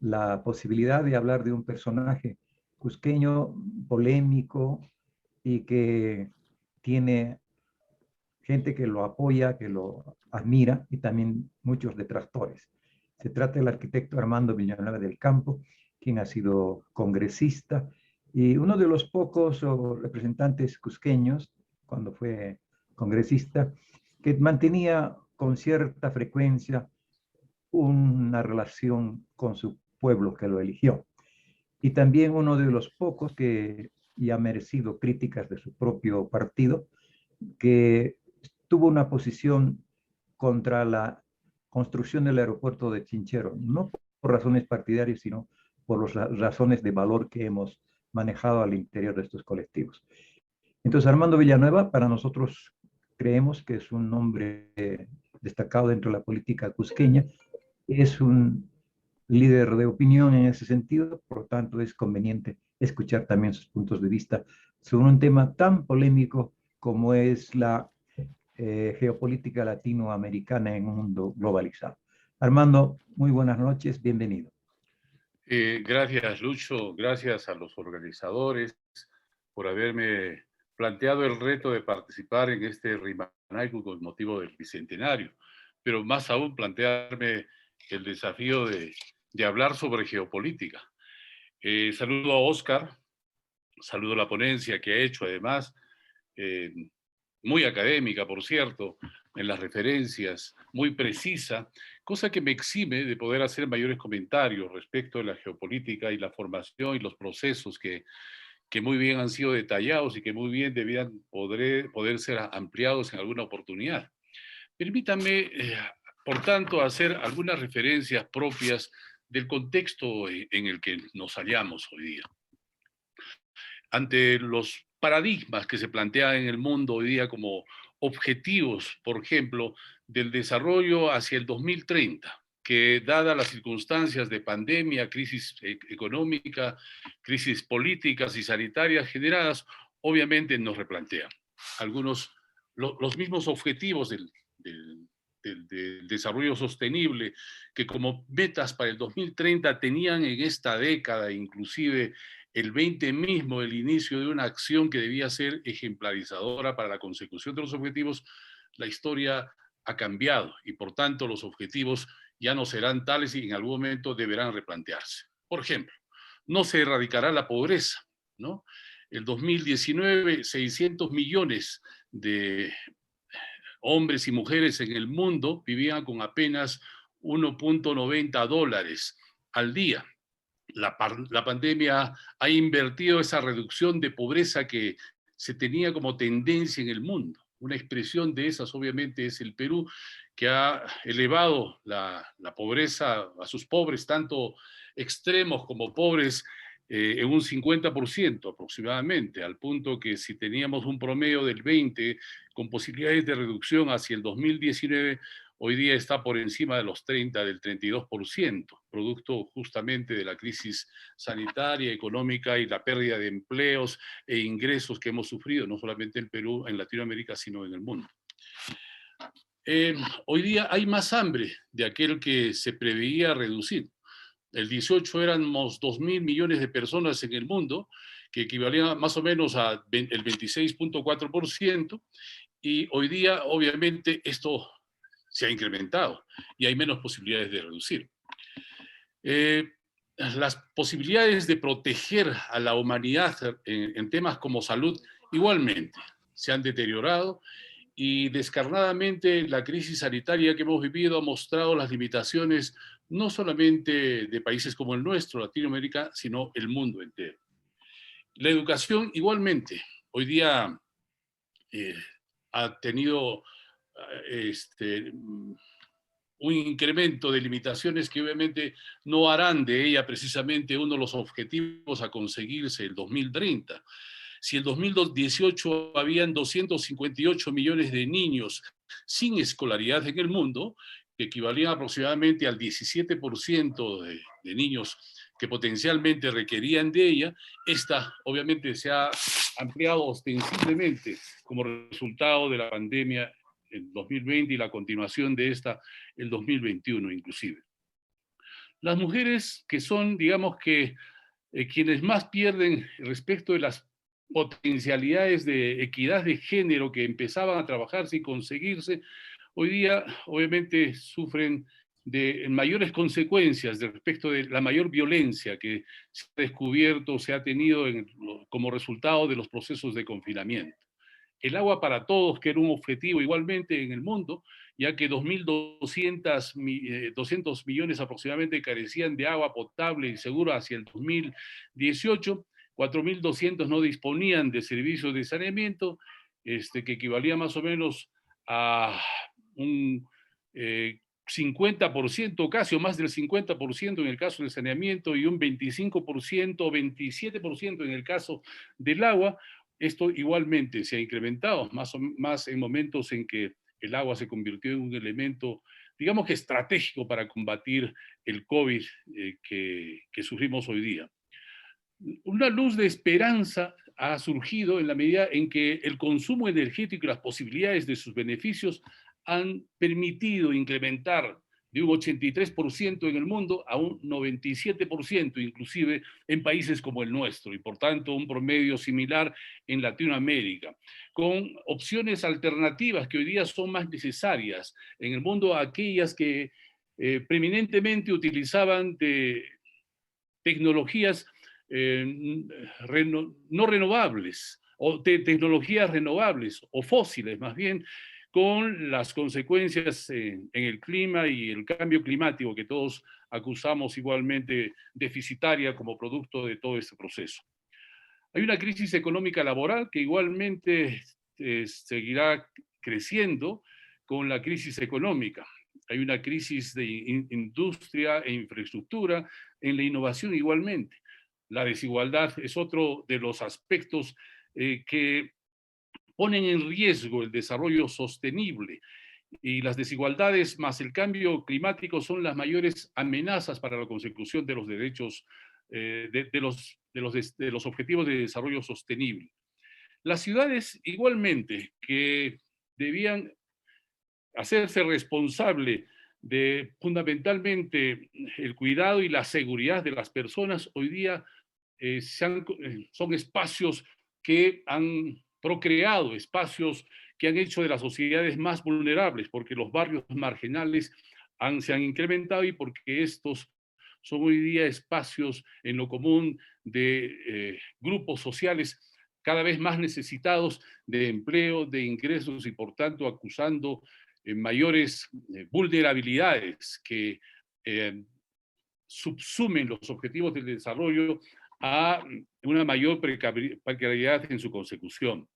S4: la posibilidad de hablar de un personaje cusqueño, polémico, y que tiene gente que lo apoya, que lo admira, y también muchos detractores. Se trata del arquitecto Armando Villanueva del Campo, quien ha sido congresista y uno de los pocos representantes cusqueños, cuando fue congresista, que mantenía con cierta frecuencia una relación con su pueblo que lo eligió. Y también uno de los pocos que ya ha merecido críticas de su propio partido, que tuvo una posición contra la construcción del aeropuerto de Chinchero, no por razones partidarias, sino por las razones de valor que hemos manejado al interior de estos colectivos. Entonces, Armando Villanueva, para nosotros creemos que es un hombre destacado dentro de la política cusqueña, es un líder de opinión en ese sentido, por lo tanto es conveniente escuchar también sus puntos de vista sobre un tema tan polémico como es la geopolítica latinoamericana en un mundo globalizado. Armando, muy buenas noches, bienvenido.
S5: Gracias, Lucho, gracias a los organizadores por haberme planteado el reto de participar en este Rimanaicu con motivo del Bicentenario, pero más aún plantearme el desafío de hablar sobre geopolítica. Saludo a Oscar, saludo a la ponencia que ha hecho, además, muy académica, por cierto, en las referencias, muy precisa, cosa que me exime de poder hacer mayores comentarios respecto de la geopolítica y la formación y los procesos que muy bien han sido detallados y que muy bien debían poder ser ampliados en alguna oportunidad. Permítanme, por tanto, hacer algunas referencias propias del contexto en el que nos hallamos hoy día. Ante los paradigmas que se plantean en el mundo hoy día como objetivos, por ejemplo, del desarrollo hacia el 2030, que dadas las circunstancias de pandemia, crisis económica, crisis políticas y sanitarias generadas, obviamente nos replantean. Algunos, los mismos objetivos del desarrollo sostenible, que como metas para el 2030 tenían en esta década, inclusive el 20 mismo, el inicio de una acción que debía ser ejemplarizadora para la consecución de los objetivos, la historia ha cambiado y por tanto los objetivos ya no serán tales y en algún momento deberán replantearse. Por ejemplo, no se erradicará la pobreza, ¿no? El 2019, 600 millones de hombres y mujeres en el mundo vivían con apenas $1.90 al día. La pandemia ha invertido esa reducción de pobreza que se tenía como tendencia en el mundo. Una expresión de esas, obviamente, es el Perú, que ha elevado la pobreza a sus pobres, tanto extremos como pobres, en un 50% aproximadamente, al punto que si teníamos un promedio del 20% con posibilidades de reducción hacia el 2019, hoy día está por encima de los 30%, del 32%, producto justamente de la crisis sanitaria, económica y la pérdida de empleos e ingresos que hemos sufrido, no solamente en Perú, en Latinoamérica, sino en el mundo. Hoy día hay más hambre de aquel que se preveía reducir. El 18 éramos 2.000 millones de personas en el mundo, que equivalían más o menos al 26.4%, y hoy día, obviamente, esto se ha incrementado y hay menos posibilidades de reducir. Las posibilidades de proteger a la humanidad en temas como salud igualmente se han deteriorado y descarnadamente la crisis sanitaria que hemos vivido ha mostrado las limitaciones no solamente de países como el nuestro, Latinoamérica, sino el mundo entero. La educación igualmente hoy día ha tenido un incremento de limitaciones que obviamente no harán de ella precisamente uno de los objetivos a conseguirse el 2030. Si el 2018 habían 258 millones de niños sin escolaridad en el mundo, que equivalían aproximadamente al 17% de niños que potencialmente requerían de ella, esta obviamente se ha ampliado ostensiblemente como resultado de la pandemia en 2020 y la continuación de esta el 2021 inclusive. Las mujeres que son, digamos que, quienes más pierden respecto de las potencialidades de equidad de género que empezaban a trabajarse y conseguirse, hoy día obviamente sufren de mayores consecuencias respecto de la mayor violencia que se ha descubierto, se ha tenido como resultado de los procesos de confinamiento. El agua para todos, que era un objetivo igualmente en el mundo, ya que 2.200 millones aproximadamente carecían de agua potable y segura hacia el 2018, 4.200 no disponían de servicios de saneamiento, que equivalía más o menos a un 50%, casi o más del 50% en el caso del saneamiento y un 25% o 27% en el caso del agua. Esto igualmente se ha incrementado, más en momentos en que el agua se convirtió en un elemento, digamos que estratégico para combatir el COVID que sufrimos hoy día. Una luz de esperanza ha surgido en la medida en que el consumo energético y las posibilidades de sus beneficios han permitido incrementar de un 83% en el mundo a un 97%, inclusive en países como el nuestro, y por tanto un promedio similar en Latinoamérica, con opciones alternativas que hoy día son más necesarias en el mundo, aquellas que preeminentemente utilizaban de tecnologías no renovables, o tecnologías renovables, o fósiles más bien, con las consecuencias en el clima y el cambio climático que todos acusamos igualmente deficitaria como producto de todo este proceso. Hay una crisis económica laboral que igualmente seguirá creciendo con la crisis económica. Hay una crisis de industria e infraestructura, en la innovación igualmente. La desigualdad es otro de los aspectos que ponen en riesgo el desarrollo sostenible, y las desigualdades más el cambio climático son las mayores amenazas para la consecución de los derechos, de los objetivos de desarrollo sostenible. Las ciudades igualmente, que debían hacerse responsable de fundamentalmente el cuidado y la seguridad de las personas, hoy día son espacios que han procreado, espacios que han hecho de las sociedades más vulnerables, porque los barrios marginales se han incrementado y porque estos son hoy día espacios en lo común de grupos sociales cada vez más necesitados de empleo, de ingresos y por tanto acusando mayores vulnerabilidades que subsumen los objetivos del desarrollo a una mayor precariedad en su consecución.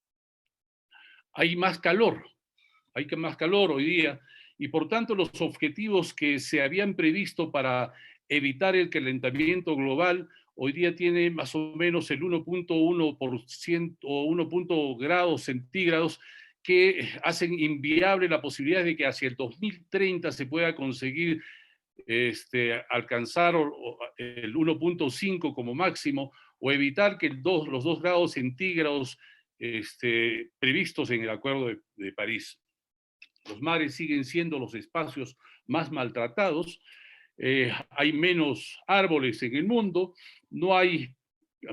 S5: Hay más calor hoy día, y por tanto los objetivos que se habían previsto para evitar el calentamiento global hoy día tiene más o menos el 1.1% o 1 grados centígrados, que hacen inviable la posibilidad de que hacia el 2030 se pueda conseguir alcanzar el 1.5 como máximo, o evitar que los 2 grados centígrados previstos en el Acuerdo de París. Los mares siguen siendo los espacios más maltratados, hay menos árboles en el mundo, no hay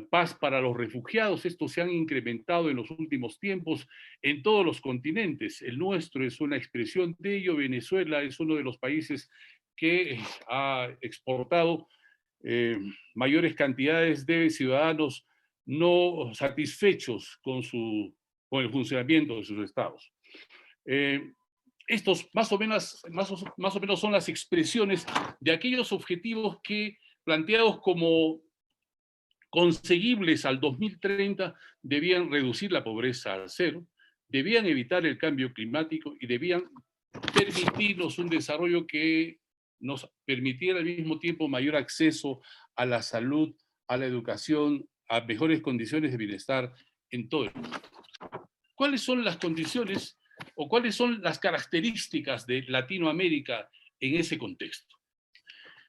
S5: paz para los refugiados. Estos se han incrementado en los últimos tiempos en todos los continentes. El nuestro es una expresión de ello. Venezuela es uno de los países que ha exportado mayores cantidades de ciudadanos no satisfechos con el funcionamiento de sus estados. Estos más o menos son las expresiones de aquellos objetivos que, planteados como conseguibles al 2030, debían reducir la pobreza al cero, debían evitar el cambio climático y debían permitirnos un desarrollo que nos permitiera al mismo tiempo mayor acceso a la salud, a la educación, a mejores condiciones de bienestar en todo el mundo. ¿Cuáles son las condiciones o cuáles son las características de Latinoamérica en ese contexto?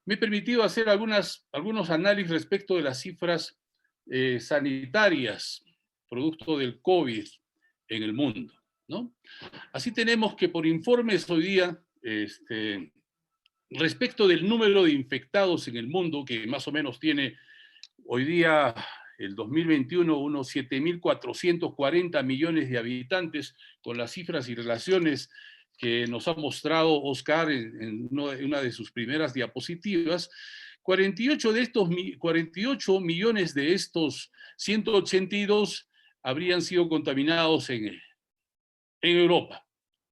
S5: Me he permitido hacer algunos análisis respecto de las cifras sanitarias producto del COVID en el mundo, ¿no? Así tenemos que por informes hoy día, respecto del número de infectados en el mundo, que más o menos tiene hoy día, el 2021, unos 7.440 millones de habitantes, con las cifras y relaciones que nos ha mostrado Oscar en una de sus primeras diapositivas. 48 millones de estos 182 habrían sido contaminados en Europa.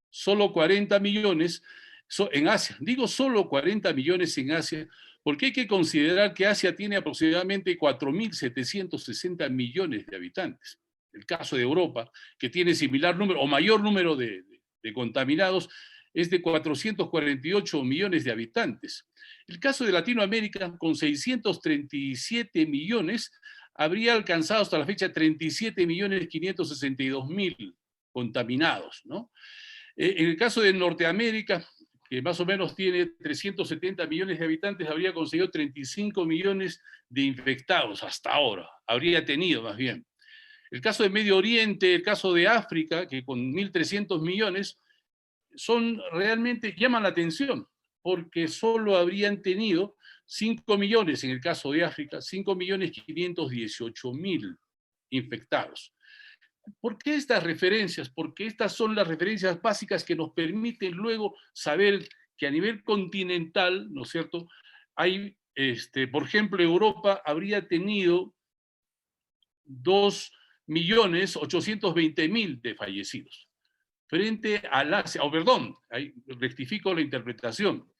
S5: Solo 40 millones en Asia. Digo solo 40 millones en Asia, porque hay que considerar que Asia tiene aproximadamente 4.760 millones de habitantes. El caso de Europa, que tiene similar número o mayor número de de contaminados es de 448 millones de habitantes. El caso de Latinoamérica, con 637 millones, habría alcanzado hasta la fecha 37.562.000 contaminados, ¿no? En el caso de Norteamérica, que más o menos tiene 370 millones de habitantes, habría conseguido 35 millones de infectados hasta ahora, habría tenido más bien. El caso de Medio Oriente, el caso de África, que con 1.300 millones, realmente llaman la atención, porque solo habrían tenido 5 millones en el caso de África, 5.518.000 infectados. ¿Por qué estas referencias? Porque estas son las referencias básicas que nos permiten luego saber que a nivel continental, ¿no es cierto?, hay, por ejemplo, Europa habría tenido 2.820.000 de fallecidos. Frente al Asia, ahí rectifico la interpretación.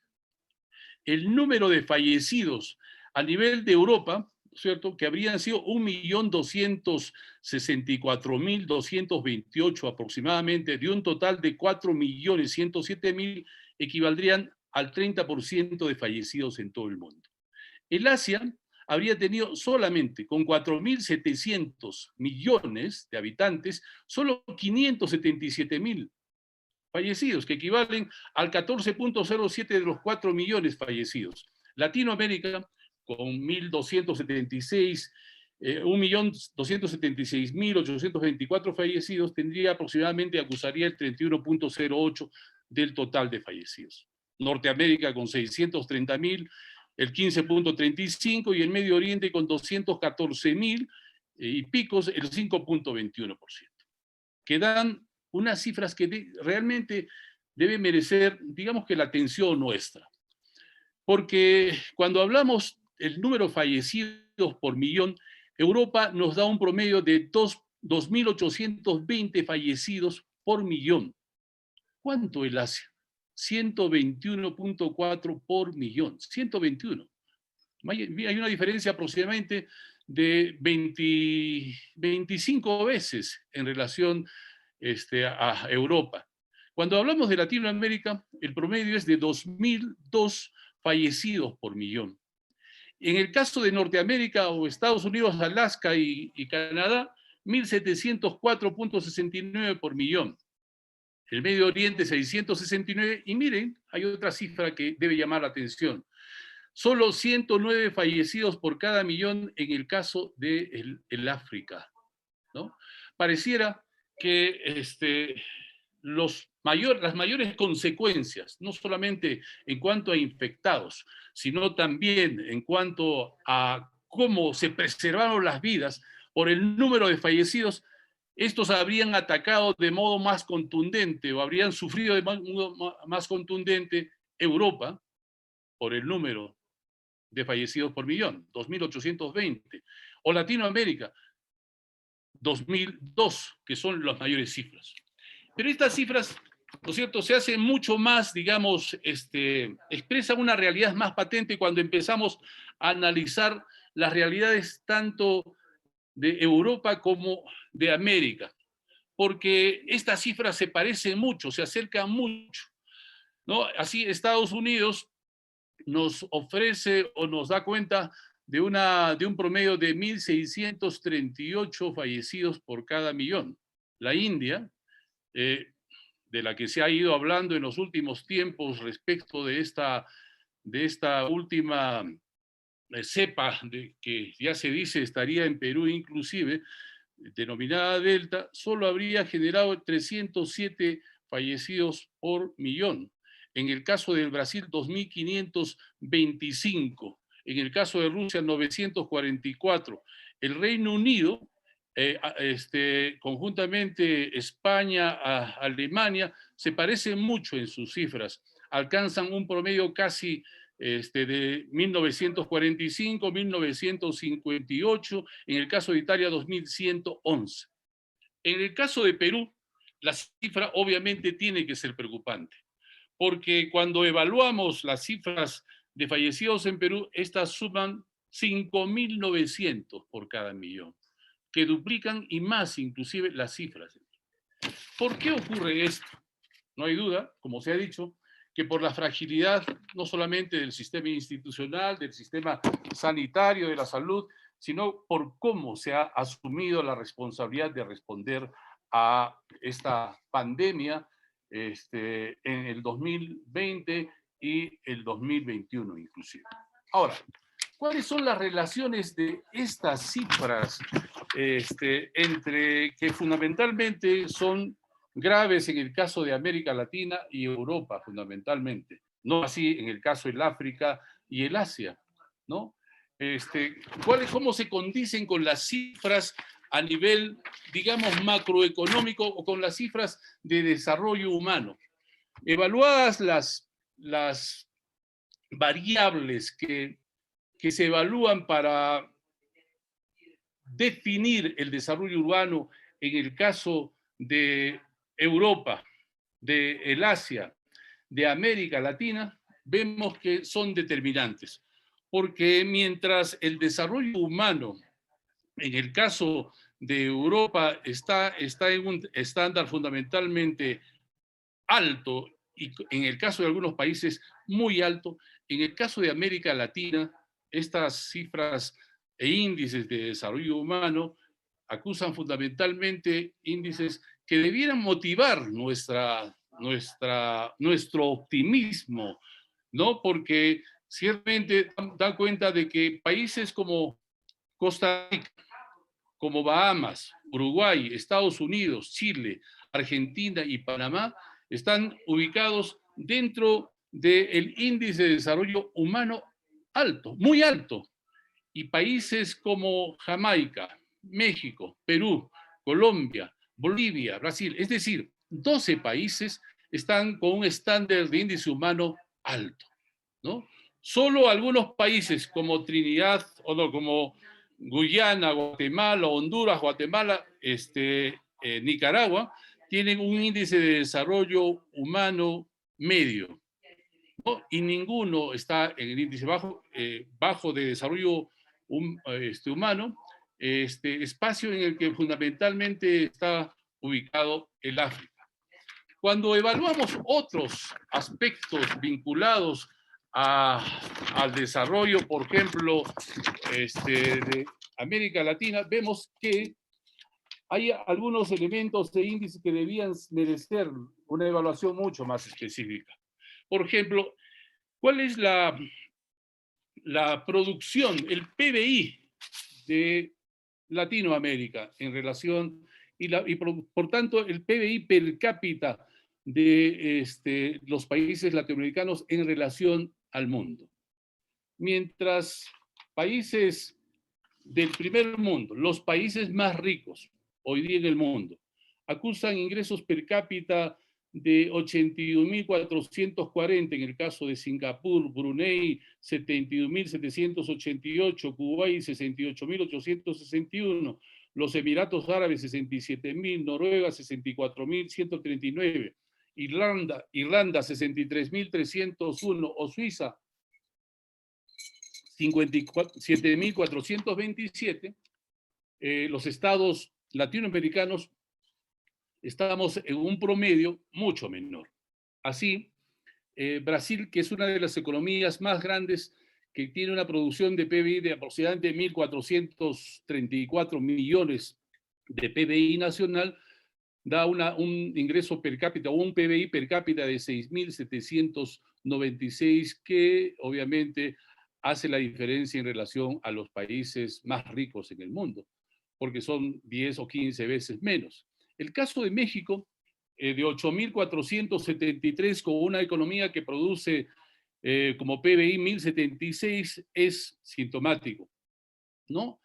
S5: El número de fallecidos a nivel de Europa, ¿cierto?, que habrían sido 1.264.228 aproximadamente, de un total de 4.107.000, equivaldrían al 30% de fallecidos en todo el mundo. El Asia habría tenido solamente, con 4.700 millones de habitantes, solo 577.000 fallecidos, que equivalen al 14.07 de los 4 millones fallecidos. Latinoamérica, con 1.276.824 fallecidos, tendría aproximadamente, acusaría el 31.08 del total de fallecidos. Norteamérica, con 630.000, el 15.35, y el Medio Oriente, con 214.000 y picos, el 5.21%. Que dan unas cifras que realmente deben merecer, digamos que la atención nuestra. Porque cuando hablamos del número de fallecidos por millón, Europa nos da un promedio de 2.820 fallecidos por millón. ¿Cuánto el Asia? 121.4 por millón. 121. Hay una diferencia aproximadamente de 25 veces en relación a Europa. Cuando hablamos de Latinoamérica, el promedio es de 2.002 fallecidos por millón. En el caso de Norteamérica o Estados Unidos, Alaska y Canadá, 1.704.69 por millón. El Medio Oriente, 669. Y miren, hay otra cifra que debe llamar la atención. Solo 109 fallecidos por cada millón en el caso de el África, ¿no? Pareciera que las mayores consecuencias, no solamente en cuanto a infectados, sino también en cuanto a cómo se preservaron las vidas por el número de fallecidos, estos habrían atacado de modo más contundente o habrían sufrido de modo más contundente Europa por el número de fallecidos por millón, 2.820, o Latinoamérica, 2002, que son las mayores cifras. Pero estas cifras, ¿no es cierto?, se hacen mucho más, digamos, expresan una realidad más patente cuando empezamos a analizar las realidades tanto de Europa como de América, porque estas cifras se parecen mucho, se acercan mucho, ¿no? Así Estados Unidos nos ofrece o nos da cuenta de un promedio de 1.638 fallecidos por cada millón. La India, de la que se ha ido hablando en los últimos tiempos respecto de esta última cepa que ya se dice estaría en Perú inclusive, denominada Delta, solo habría generado 307 fallecidos por millón. En el caso del Brasil, 2.525. En el caso de Rusia, 944. El Reino Unido, conjuntamente España, Alemania, se parecen mucho en sus cifras. Alcanzan un promedio casi de 1945, 1958, en el caso de Italia 2111. En el caso de Perú, la cifra obviamente tiene que ser preocupante, porque cuando evaluamos las cifras de fallecidos en Perú, estas suman 5.900 por cada millón, que duplican y más inclusive las cifras. ¿Por qué ocurre esto? no hay duda, como se ha dicho, que por la fragilidad no solamente del sistema institucional, del sistema sanitario, de la salud, sino por cómo se ha asumido la responsabilidad de responder a esta pandemia en el 2020 y el 2021 inclusive. Ahora, ¿cuáles son las relaciones de estas cifras entre que fundamentalmente son graves en el caso de América Latina y Europa fundamentalmente? No así en el caso del África y el Asia, ¿no? ¿Cómo se condicen con las cifras a nivel, digamos, macroeconómico o con las cifras de desarrollo humano? Evaluadas las variables que se evalúan para definir el desarrollo urbano en el caso de Europa, de el Asia, de América Latina, vemos que son determinantes. Porque mientras el desarrollo humano, en el caso de Europa, está en un estándar fundamentalmente alto, y en el caso de algunos países muy alto, en el caso de América Latina, estas cifras e índices de desarrollo humano acusan fundamentalmente índices que debieran motivar nuestro optimismo, ¿no? Porque ciertamente dan cuenta de que países como Costa Rica, como Bahamas, Uruguay, Estados Unidos, Chile, Argentina y Panamá están ubicados dentro del índice de desarrollo humano alto, muy alto. Y países como Jamaica, México, Perú, Colombia, Bolivia, Brasil, es decir, 12 países están con un estándar de índice humano alto, ¿no? Solo algunos países como Trinidad, o no, como Guyana, Guatemala, Honduras, Guatemala, Nicaragua, tienen un índice de desarrollo humano medio, ¿no? Y ninguno está en el índice bajo de desarrollo humano, espacio en el que fundamentalmente está ubicado el África. Cuando evaluamos otros aspectos vinculados al desarrollo, por ejemplo, de América Latina, vemos que hay algunos elementos de índice que debían merecer una evaluación mucho más específica. Por ejemplo, ¿cuál es la producción, el PBI de Latinoamérica en relación, y por tanto el PBI per cápita de los países latinoamericanos en relación al mundo? Mientras países del primer mundo, los países más ricos hoy día en el mundo, acusan ingresos per cápita de 81.440 en el caso de Singapur, Brunei 71.788, Kuwait 68.861, los Emiratos Árabes 67.000, Noruega 64.139, Irlanda 63.301 o Suiza 57.427, los estados latinoamericanos estamos en un promedio mucho menor. Así, Brasil, que es una de las economías más grandes, que tiene una producción de PBI de aproximadamente 1.434 millones de PBI nacional, da un ingreso per cápita o un PBI per cápita de 6.796, que obviamente hace la diferencia en relación a los países más ricos en el mundo, porque son 10 o 15 veces menos. El caso de México, de 8.473, con una economía que produce como PBI 1.076, es sintomático, ¿no?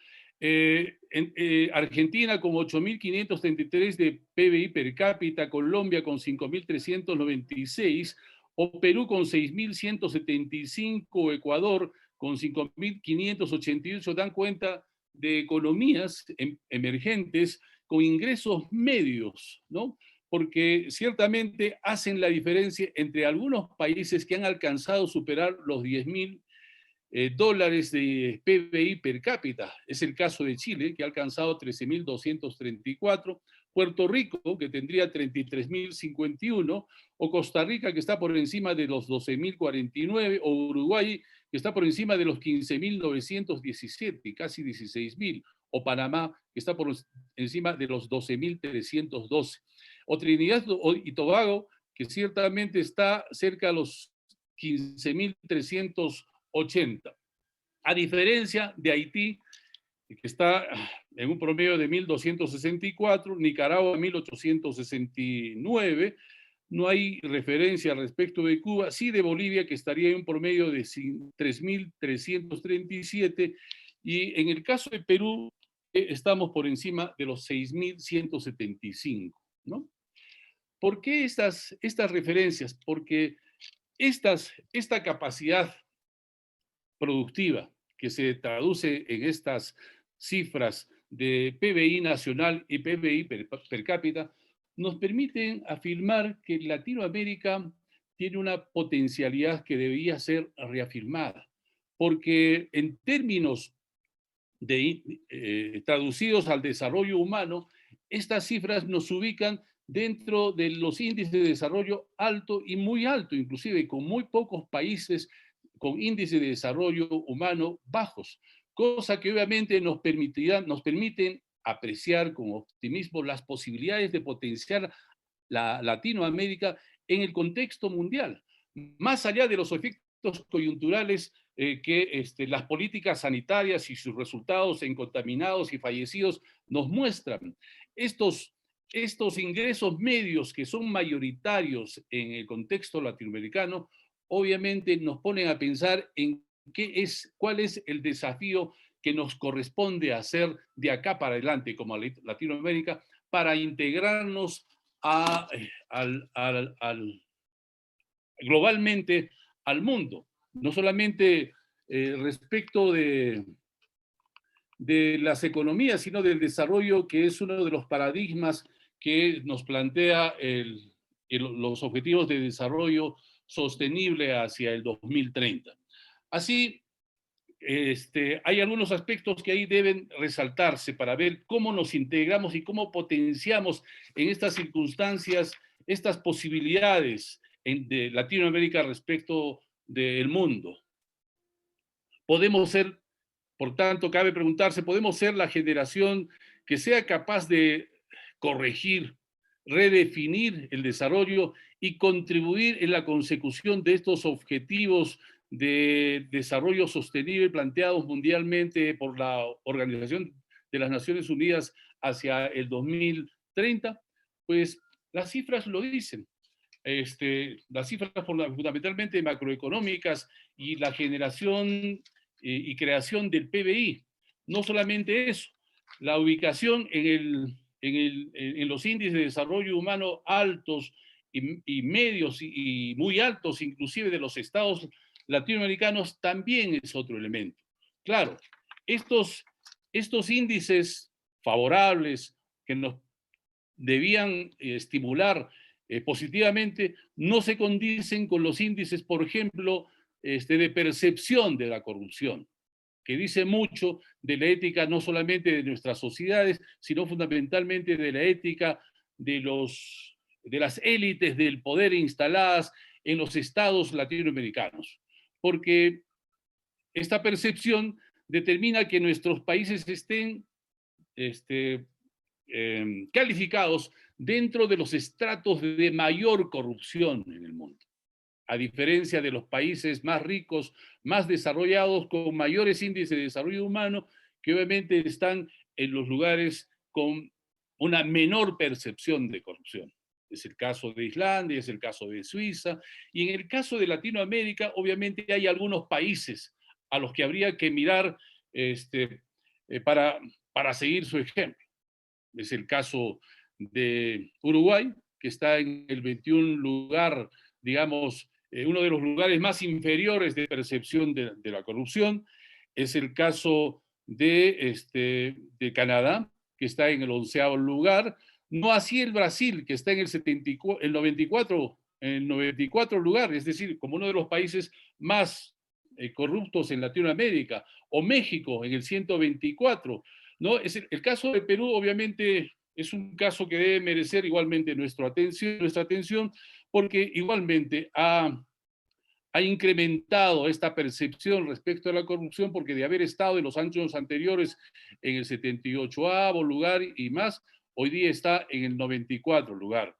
S5: Argentina con 8.533 de PBI per cápita, Colombia con 5.396, o Perú con 6.175, Ecuador con 5.588, dan cuenta de economías emergentes con ingresos medios, ¿no? Porque ciertamente hacen la diferencia entre algunos países que han alcanzado superar los 10.000 dólares de PBI per cápita. Es el caso de Chile, que ha alcanzado 13.234, Puerto Rico, que tendría 33.051, o Costa Rica, que está por encima de los 12.049, o Uruguay, que está por encima de los 15.917, casi 16.000, o Panamá, que está por encima de los 12.312, o Trinidad y Tobago, que ciertamente está cerca de los 15.380. A diferencia de Haití, que está en un promedio de 1.264, Nicaragua 1.869, no hay referencia respecto de Cuba, sí de Bolivia, que estaría en un promedio de 3.337, y en el caso de Perú estamos por encima de los 6.175, ¿no? ¿Por qué estas referencias? Porque esta capacidad productiva que se traduce en estas cifras de PBI nacional y PBI per cápita, nos permiten afirmar que Latinoamérica tiene una potencialidad que debería ser reafirmada, porque en términos traducidos al desarrollo humano, estas cifras nos ubican dentro de los índices de desarrollo alto y muy alto, inclusive con muy pocos países con índices de desarrollo humano bajos, cosa que obviamente nos permiten apreciar con optimismo las posibilidades de potenciar la Latinoamérica en el contexto mundial, más allá de los efectos coyunturales que las políticas sanitarias y sus resultados en contaminados y fallecidos nos muestran. Estos ingresos medios que son mayoritarios en el contexto latinoamericano, obviamente nos ponen a pensar en cuál es el desafío que nos corresponde hacer de acá para adelante como Latinoamérica para integrarnos globalmente al mundo, no solamente respecto de las economías, sino del desarrollo, que es uno de los paradigmas que nos plantea los objetivos de desarrollo sostenible hacia el 2030. Así, hay algunos aspectos que ahí deben resaltarse para ver cómo nos integramos y cómo potenciamos en estas circunstancias estas posibilidades de Latinoamérica respecto del mundo. Podemos ser, por tanto, cabe preguntarse, ¿podemos ser la generación que sea capaz de corregir, redefinir el desarrollo y contribuir en la consecución de estos objetivos de desarrollo sostenible planteados mundialmente por la Organización de las Naciones Unidas hacia el 2030? Pues las cifras lo dicen. Las cifras fundamentalmente macroeconómicas y la generación y creación del PBI. No solamente eso, la ubicación en los índices de desarrollo humano altos y medios y muy altos, inclusive de los estados latinoamericanos, también es otro elemento. Claro, estos índices favorables que nos debían estimular positivamente no se condicen con los índices, por ejemplo, de percepción de la corrupción, que dice mucho de la ética no solamente de nuestras sociedades, sino fundamentalmente de la ética de las élites del poder instaladas en los estados latinoamericanos. Porque esta percepción determina que nuestros países estén calificados dentro de los estratos de mayor corrupción en el mundo, a diferencia de los países más ricos, más desarrollados, con mayores índices de desarrollo humano, que obviamente están en los lugares con una menor percepción de corrupción. Es el caso de Islandia, es el caso de Suiza, y en el caso de Latinoamérica, obviamente hay algunos países a los que habría que mirar para seguir su ejemplo. Es el caso de Uruguay, que está en el 21 lugar, digamos, uno de los lugares más inferiores de percepción de la corrupción. Es el caso de Canadá, que está en el 11º lugar. No así el Brasil, que está en el 94 lugar, es decir, como uno de los países más corruptos en Latinoamérica. O México, en el 124. ¿No? El caso de Perú, obviamente, es un caso que debe merecer igualmente nuestra atención porque igualmente ha incrementado esta percepción respecto a la corrupción, porque de haber estado en los años anteriores en el 78º lugar y más, hoy día está en el 94 lugar.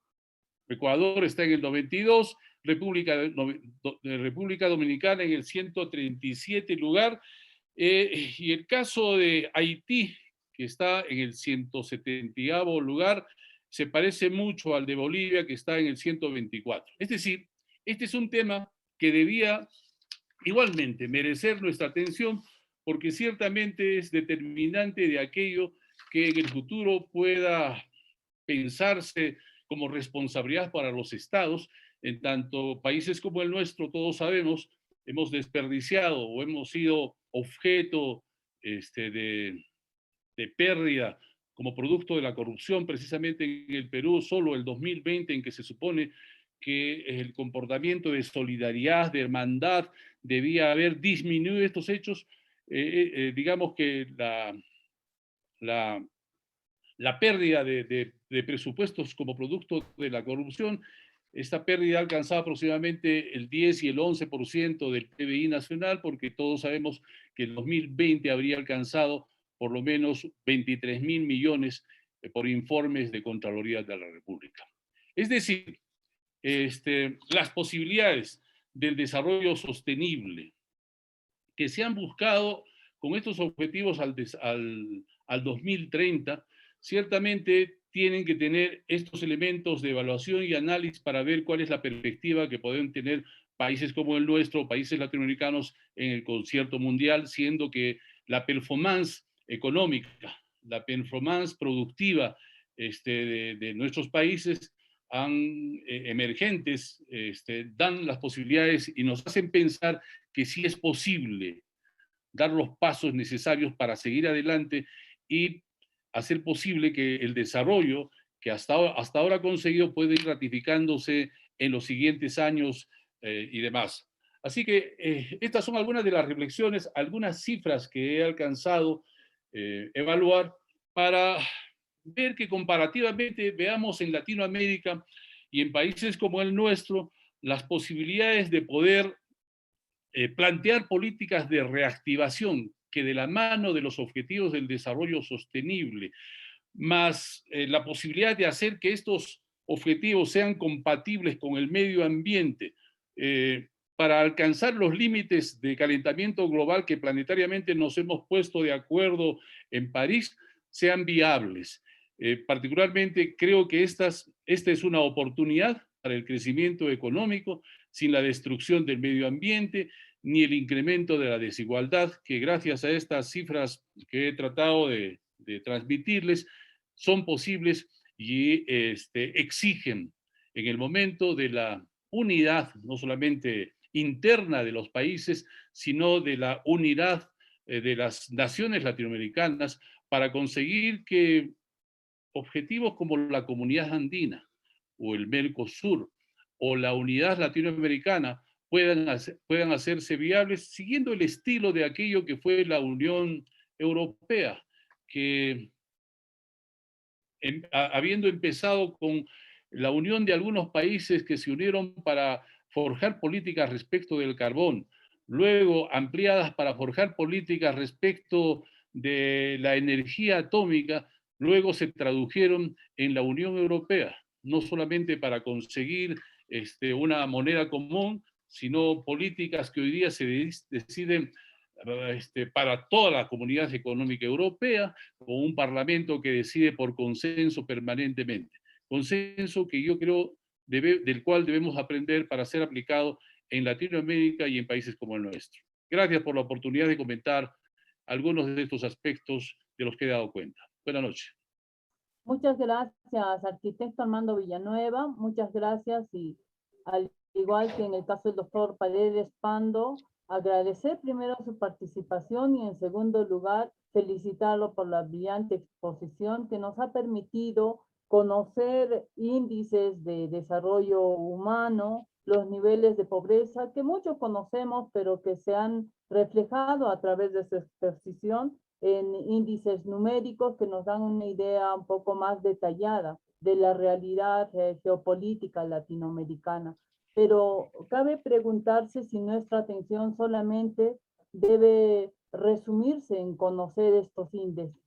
S5: Ecuador está en el 92, República Dominicana en el 137 lugar, y el caso de Haití, que está en el 170º lugar, se parece mucho al de Bolivia, que está en el 124. Es decir, este es un tema que debía igualmente merecer nuestra atención, porque ciertamente es determinante de aquello que en el futuro pueda pensarse como responsabilidad para los estados. En tanto países como el nuestro, todos sabemos, hemos desperdiciado o hemos sido objeto de pérdida como producto de la corrupción, precisamente en el Perú, solo el 2020, en que se supone que el comportamiento de solidaridad, de hermandad, debía haber disminuido estos hechos. Digamos que la pérdida de presupuestos como producto de la corrupción, esta pérdida ha alcanzado aproximadamente el 10 y el 11% del PBI nacional, porque todos sabemos que el 2020 habría alcanzado por lo menos 23.000 millones por informes de Contraloría de la República. Es decir, las posibilidades del desarrollo sostenible que se han buscado con estos objetivos al 2030, ciertamente tienen que tener estos elementos de evaluación y análisis para ver cuál es la perspectiva que pueden tener países como el nuestro, países latinoamericanos en el concierto mundial, siendo que la performance económica, la performance productiva de nuestros países emergentes dan las posibilidades y nos hacen pensar que sí es posible dar los pasos necesarios para seguir adelante y hacer posible que el desarrollo que hasta ahora ha conseguido pueda ir ratificándose en los siguientes años y demás. Así que estas son algunas de las reflexiones, algunas cifras que he alcanzado evaluar para ver que comparativamente veamos en Latinoamérica y en países como el nuestro las posibilidades de poder plantear políticas de reactivación que de la mano de los objetivos del desarrollo sostenible, más la posibilidad de hacer que estos objetivos sean compatibles con el medio ambiente para alcanzar los límites de calentamiento global que planetariamente nos hemos puesto de acuerdo en París, sean viables. Particularmente creo que esta es una oportunidad para el crecimiento económico sin la destrucción del medio ambiente ni el incremento de la desigualdad, que gracias a estas cifras que he tratado de transmitirles son posibles y exigen en el momento de la unidad, no solamente interna de los países, sino de la unidad de las naciones latinoamericanas para conseguir que objetivos como la Comunidad Andina o el Mercosur o la unidad latinoamericana puedan hacerse viables siguiendo el estilo de aquello que fue la Unión Europea, que habiendo empezado con la unión de algunos países que se unieron para forjar políticas respecto del carbón, luego ampliadas para forjar políticas respecto de la energía atómica, luego se tradujeron en la Unión Europea, no solamente para conseguir una moneda común, sino políticas que hoy día se deciden para toda la comunidad económica europea, con un parlamento que decide por consenso permanentemente. Consenso que yo creo del cual debemos aprender para ser aplicado en Latinoamérica y en países como el nuestro. Gracias por la oportunidad de comentar algunos de estos aspectos de los que he dado cuenta. Buenas noches.
S1: Muchas gracias, arquitecto Armando Villanueva. Muchas gracias y al igual que en el caso del doctor Paredes Pando, agradecer primero su participación y en segundo lugar felicitarlo por la brillante exposición que nos ha permitido conocer índices de desarrollo humano, los niveles de pobreza que muchos conocemos pero que se han reflejado a través de su exposición en índices numéricos que nos dan una idea un poco más detallada de la realidad geopolítica latinoamericana. Pero cabe preguntarse si nuestra atención solamente debe resumirse en conocer estos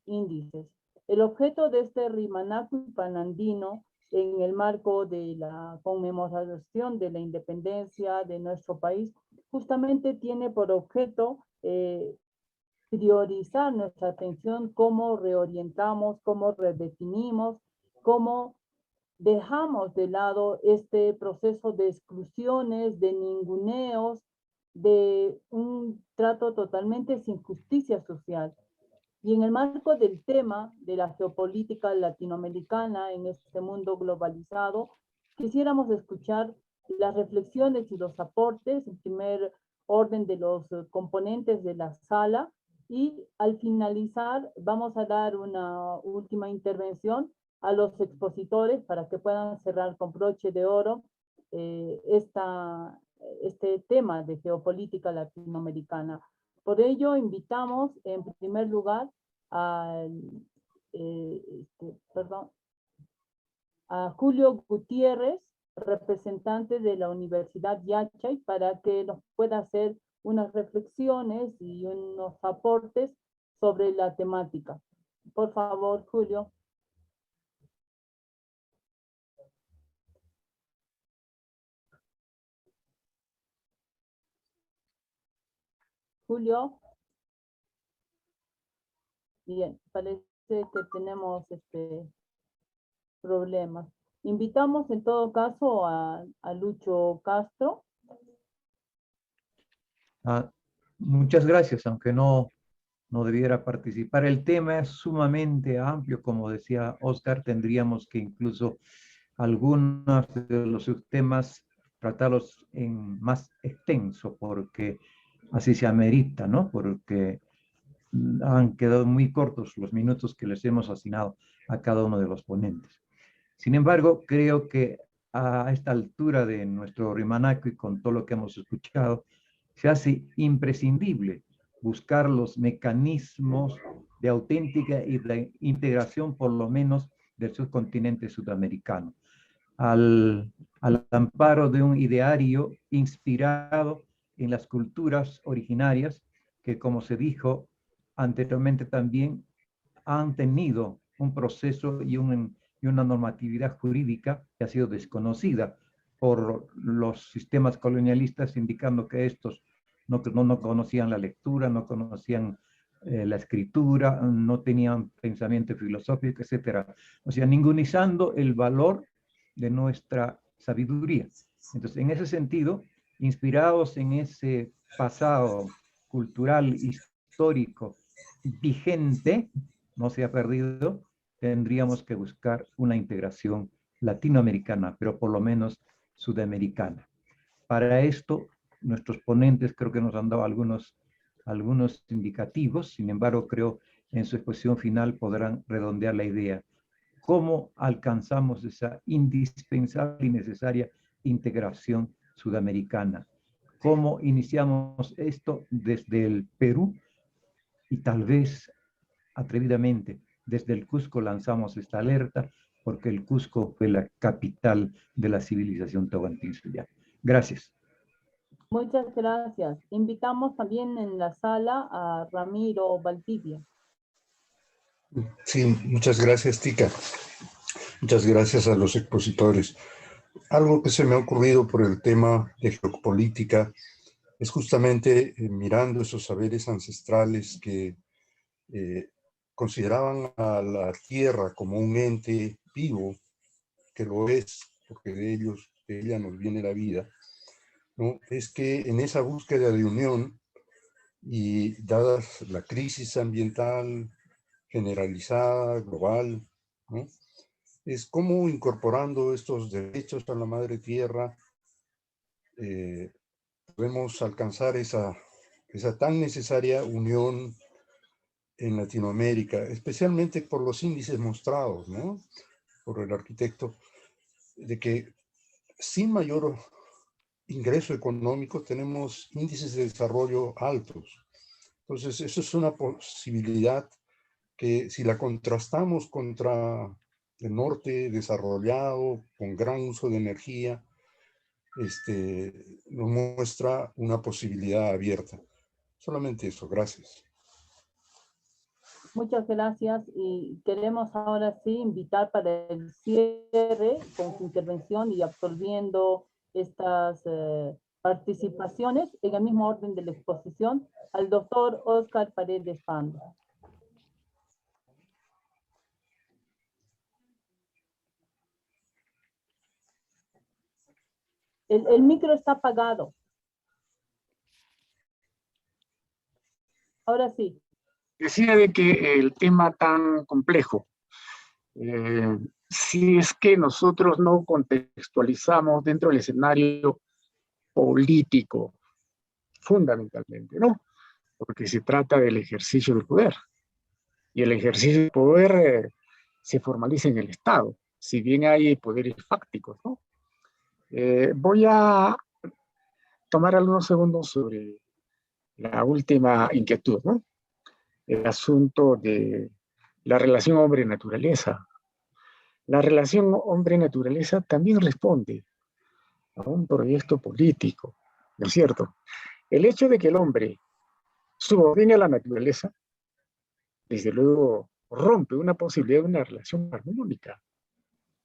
S1: índices. El objeto de este Rimanaku Panandino, en el marco de la conmemoración de la independencia de nuestro país, justamente tiene por objeto priorizar nuestra atención, cómo reorientamos, cómo redefinimos, cómo dejamos de lado este proceso de exclusiones, de ninguneos, de un trato totalmente sin justicia social. Y en el marco del tema de la geopolítica latinoamericana en este mundo globalizado, quisiéramos escuchar las reflexiones y los aportes, en primer orden de los componentes de la sala, y al finalizar vamos a dar una última intervención a los expositores para que puedan cerrar con broche de oro este tema de geopolítica latinoamericana. Por ello, invitamos en primer lugar a Julio Gutiérrez, representante de la Universidad Yachay, para que nos pueda hacer unas reflexiones y unos aportes sobre la temática. Por favor, Julio. Julio. Bien, parece que tenemos problemas. Invitamos en todo caso a Lucho Castro.
S4: Muchas gracias, aunque no debiera participar. El tema es sumamente amplio, como decía Oscar, tendríamos que incluso algunos de los temas tratarlos en más extenso, porque así se amerita, ¿no? Porque han quedado muy cortos los minutos que les hemos asignado a cada uno de los ponentes. Sin embargo, creo que a esta altura de nuestro Rimanaku y con todo lo que hemos escuchado, se hace imprescindible buscar los mecanismos de auténtica y de integración, por lo menos, del subcontinente sudamericano, al amparo de un ideario inspirado en las culturas originarias que, como se dijo anteriormente, también han tenido un proceso y una normatividad jurídica que ha sido desconocida por los sistemas colonialistas, indicando que estos no conocían la lectura, no conocían la escritura, no tenían pensamiento filosófico, etc. O sea, ningunizando el valor de nuestra sabiduría. Entonces, en ese sentido, inspirados en ese pasado cultural, histórico, vigente, no se ha perdido, tendríamos que buscar una integración latinoamericana, pero por lo menos sudamericana. Para esto, nuestros ponentes creo que nos han dado algunos indicativos, sin embargo, creo en su exposición final podrán redondear la idea. ¿Cómo alcanzamos esa indispensable y necesaria integración sudamericana? ¿Cómo iniciamos esto desde el Perú? Y tal vez, atrevidamente, desde el Cusco lanzamos esta alerta, porque el Cusco fue la capital de la civilización togantinsuya. Gracias.
S1: Muchas gracias. Invitamos también en la sala a Ramiro Valdivia.
S6: Sí, muchas gracias, Tika. Muchas gracias a los expositores. Algo que se me ha ocurrido por el tema de geopolítica es justamente mirando esos saberes ancestrales que consideraban a la Tierra como un ente vivo, que lo es, porque de ella nos viene la vida, ¿no? Es que en esa búsqueda de unión y dadas la crisis ambiental generalizada, global, ¿no? Es como incorporando estos derechos a la madre tierra podemos alcanzar esa tan necesaria unión en Latinoamérica, especialmente por los índices mostrados, ¿no? Por el arquitecto, de que sin mayor ingreso económico tenemos índices de desarrollo altos. Entonces, eso es una posibilidad que si la contrastamos contra el norte desarrollado, con gran uso de energía, nos muestra una posibilidad abierta. Solamente eso, gracias.
S1: Muchas gracias y queremos ahora sí invitar para el cierre con su intervención y absolviendo estas participaciones en el mismo orden de la exposición al doctor Óscar Paredes Pando. El micro está apagado. Ahora sí.
S3: Decía de que el tema tan complejo, si es que nosotros no contextualizamos dentro del escenario político, fundamentalmente, ¿no? Porque se trata del ejercicio del poder. Y el ejercicio del poder se formaliza en el Estado, si bien hay poderes fácticos, ¿no? Voy a tomar algunos segundos sobre la última inquietud, ¿no? El asunto de la relación hombre-naturaleza. La relación hombre-naturaleza también responde a un proyecto político, ¿no es cierto? El hecho de que el hombre subordine a la naturaleza, desde luego, rompe una posibilidad de una relación armónica.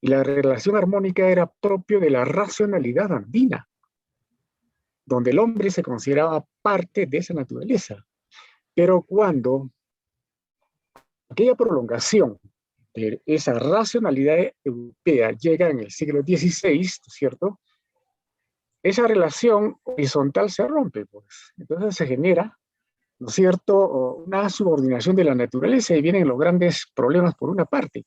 S3: Y la relación armónica era propio de la racionalidad andina, donde el hombre se consideraba parte de esa naturaleza. Pero cuando aquella prolongación de esa racionalidad europea llega en el siglo XVI, ¿cierto? Esa relación horizontal se rompe, pues. Entonces se genera, ¿no es cierto?, una subordinación de la naturaleza y vienen los grandes problemas por una parte.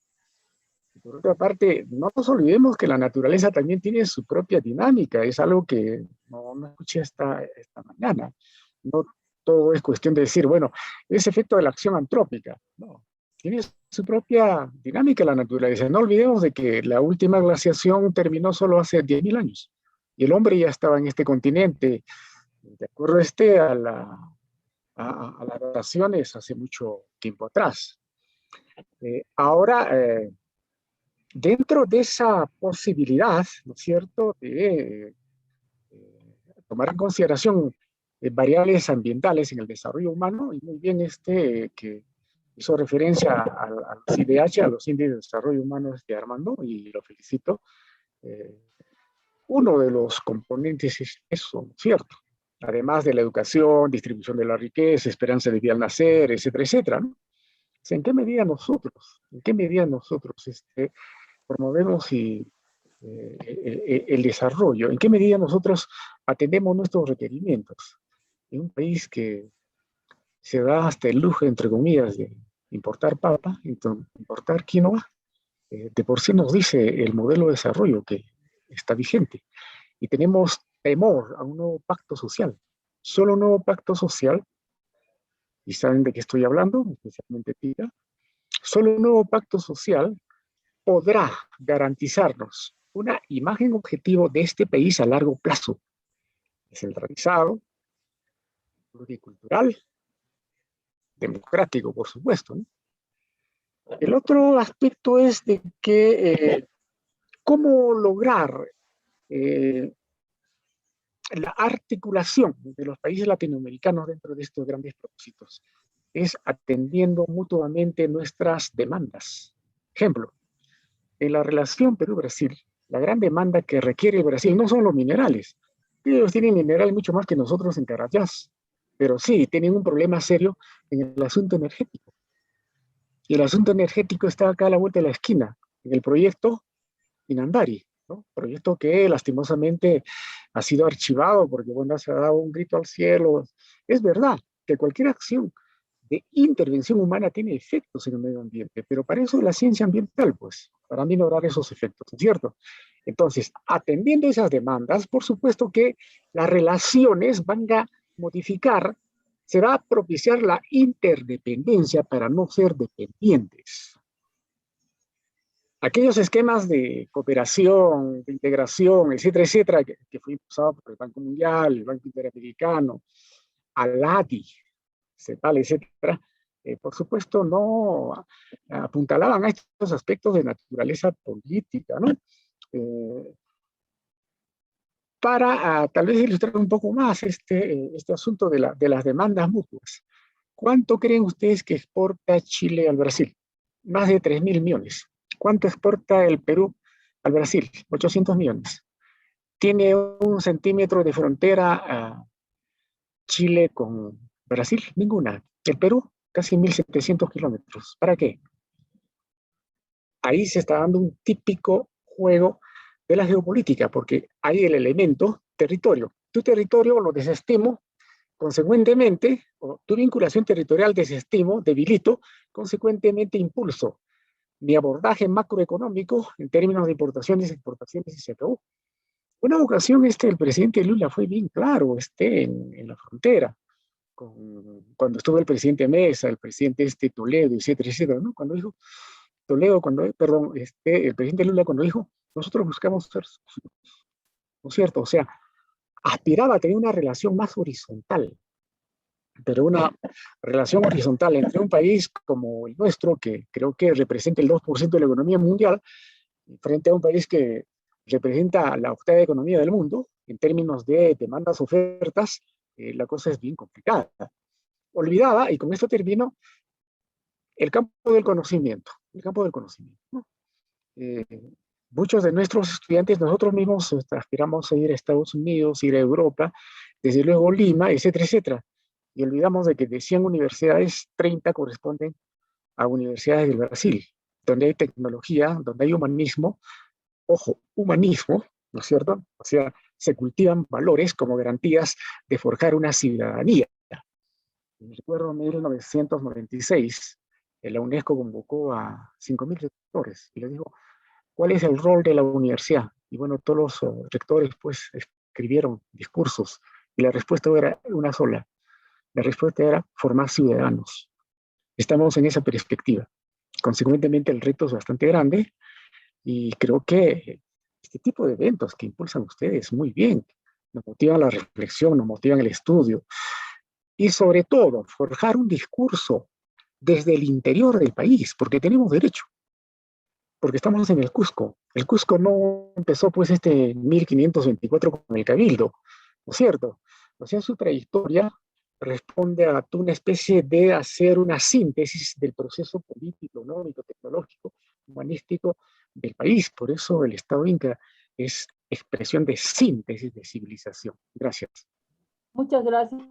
S3: Por otra parte, no nos olvidemos que la naturaleza también tiene su propia dinámica, es algo que no escuché esta mañana. No todo es cuestión de decir, bueno, es efecto de la acción antrópica. No, tiene su propia dinámica la naturaleza. No olvidemos de que la última glaciación terminó solo hace 10.000 años y el hombre ya estaba en este continente, de acuerdo a las dataciones hace mucho tiempo atrás. Ahora, dentro de esa posibilidad, ¿no es cierto?, de tomar en consideración variables ambientales en el desarrollo humano, y muy bien que hizo referencia a los IDH, a los índices de desarrollo humano de Armando, y lo felicito. Uno de los componentes es eso, ¿cierto? Además de la educación, distribución de la riqueza, esperanza de vida al nacer, etcétera, etcétera, ¿no? O sea, ¿en qué medida nosotros promovemos el desarrollo? ¿En qué medida nosotros atendemos nuestros requerimientos? En un país que se da hasta el lujo, entre comillas, de importar papa, importar quinoa, de por sí nos dice el modelo de desarrollo que está vigente. Y tenemos temor a un nuevo pacto social. Solo un nuevo pacto social, y saben de qué estoy hablando, especialmente Tira, solo un nuevo pacto social podrá garantizarnos una imagen objetivo de este país a largo plazo, descentralizado, pluricultural, democrático, por supuesto, ¿no? El otro aspecto es de que cómo lograr la articulación de los países latinoamericanos dentro de estos grandes propósitos. Es atendiendo mutuamente nuestras demandas. Ejemplo, en la relación Perú-Brasil, la gran demanda que requiere el Brasil no son los minerales. Ellos tienen minerales mucho más que nosotros en Carayás, pero sí tienen un problema serio en el asunto energético. Y el asunto energético está acá a la vuelta de la esquina, en el proyecto Inandari, ¿no? Proyecto que lastimosamente ha sido archivado porque, bueno, se ha dado un grito al cielo. Es verdad que cualquier acción de intervención humana tiene efectos en el medio ambiente, pero para eso es la ciencia ambiental, pues, para minorar esos efectos, ¿cierto? Entonces, atendiendo esas demandas, por supuesto que las relaciones van a modificar, se va a propiciar la interdependencia para no ser dependientes. Aquellos esquemas de cooperación, de integración, etcétera, etcétera, que fue impulsado por el Banco Mundial, el Banco Interamericano, al ADI, CEPAL, etcétera, por supuesto no apuntalaban a estos aspectos de naturaleza política, ¿no? Para tal vez ilustrar un poco más este asunto de las demandas mutuas. ¿Cuánto creen ustedes que exporta Chile al Brasil? Más de 3.000 millones. ¿Cuánto exporta el Perú al Brasil? 800 millones. ¿Tiene un centímetro de frontera a Chile con Brasil? Ninguna. El Perú, casi 1.700 kilómetros. ¿Para qué? Ahí se está dando un típico juego de la geopolítica, porque hay el elemento territorio. Tu territorio lo desestimo, consecuentemente, tu vinculación territorial desestimo, debilito, consecuentemente impulso mi abordaje macroeconómico en términos de importaciones, exportaciones y se acabó. Una ocasión el presidente Lula fue bien claro en la frontera, cuando estuvo el presidente Mesa, el presidente Toledo, etcétera, etcétera, ¿no? Cuando dijo Toledo, el presidente Lula cuando dijo, nosotros buscamos ser socios, ¿no es cierto? O sea, aspiraba a tener una relación más horizontal, pero una relación horizontal entre un país como el nuestro, que creo que representa el 2% de la economía mundial, frente a un país que representa la octava economía del mundo, en términos de demandas, ofertas, la cosa es bien complicada. Olvidaba, y con esto termino, el campo del conocimiento. El campo del conocimiento, ¿no? Muchos de nuestros estudiantes, nosotros mismos aspiramos a ir a Estados Unidos, ir a Europa, desde luego Lima, etcétera, etcétera. Y olvidamos de que de 100 universidades, 30 corresponden a universidades del Brasil, donde hay tecnología, donde hay humanismo, ojo, humanismo, ¿no es cierto? O sea, se cultivan valores como garantías de forjar una ciudadanía. Recuerdo en 1996, la UNESCO convocó a 5.000 rectores y les dijo, ¿cuál es el rol de la universidad? Y bueno, todos los rectores pues escribieron discursos y la respuesta era una sola. La respuesta era formar ciudadanos. Estamos en esa perspectiva. Consecuentemente el reto es bastante grande y creo que este tipo de eventos que impulsan ustedes muy bien, nos motivan la reflexión, nos motivan el estudio y sobre todo forjar un discurso desde el interior del país, porque tenemos derecho, porque estamos en el Cusco. El Cusco no empezó pues 1524 con el Cabildo, ¿no es cierto? O sea, su trayectoria responde a una especie de hacer una síntesis del proceso político, económico, tecnológico, humanístico del país. Por eso el Estado Inca es expresión de síntesis de civilización. Gracias.
S1: Muchas gracias.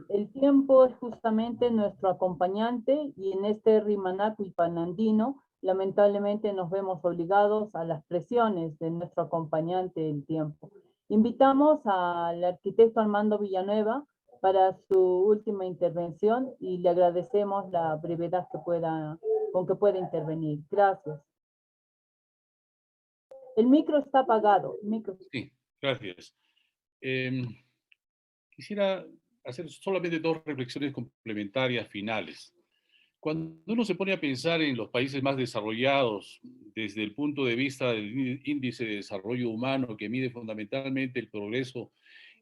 S1: El tiempo es justamente nuestro acompañante y en este Rimanaku y Panandino lamentablemente nos vemos obligados a las presiones de nuestro acompañante el tiempo. Invitamos al arquitecto Armando Villanueva para su última intervención y le agradecemos la brevedad con que pueda intervenir. Gracias. El micro está apagado.
S5: Sí, gracias. Quisiera hacer solamente dos reflexiones complementarias finales. Cuando uno se pone a pensar en los países más desarrollados desde el punto de vista del índice de desarrollo humano que mide fundamentalmente el progreso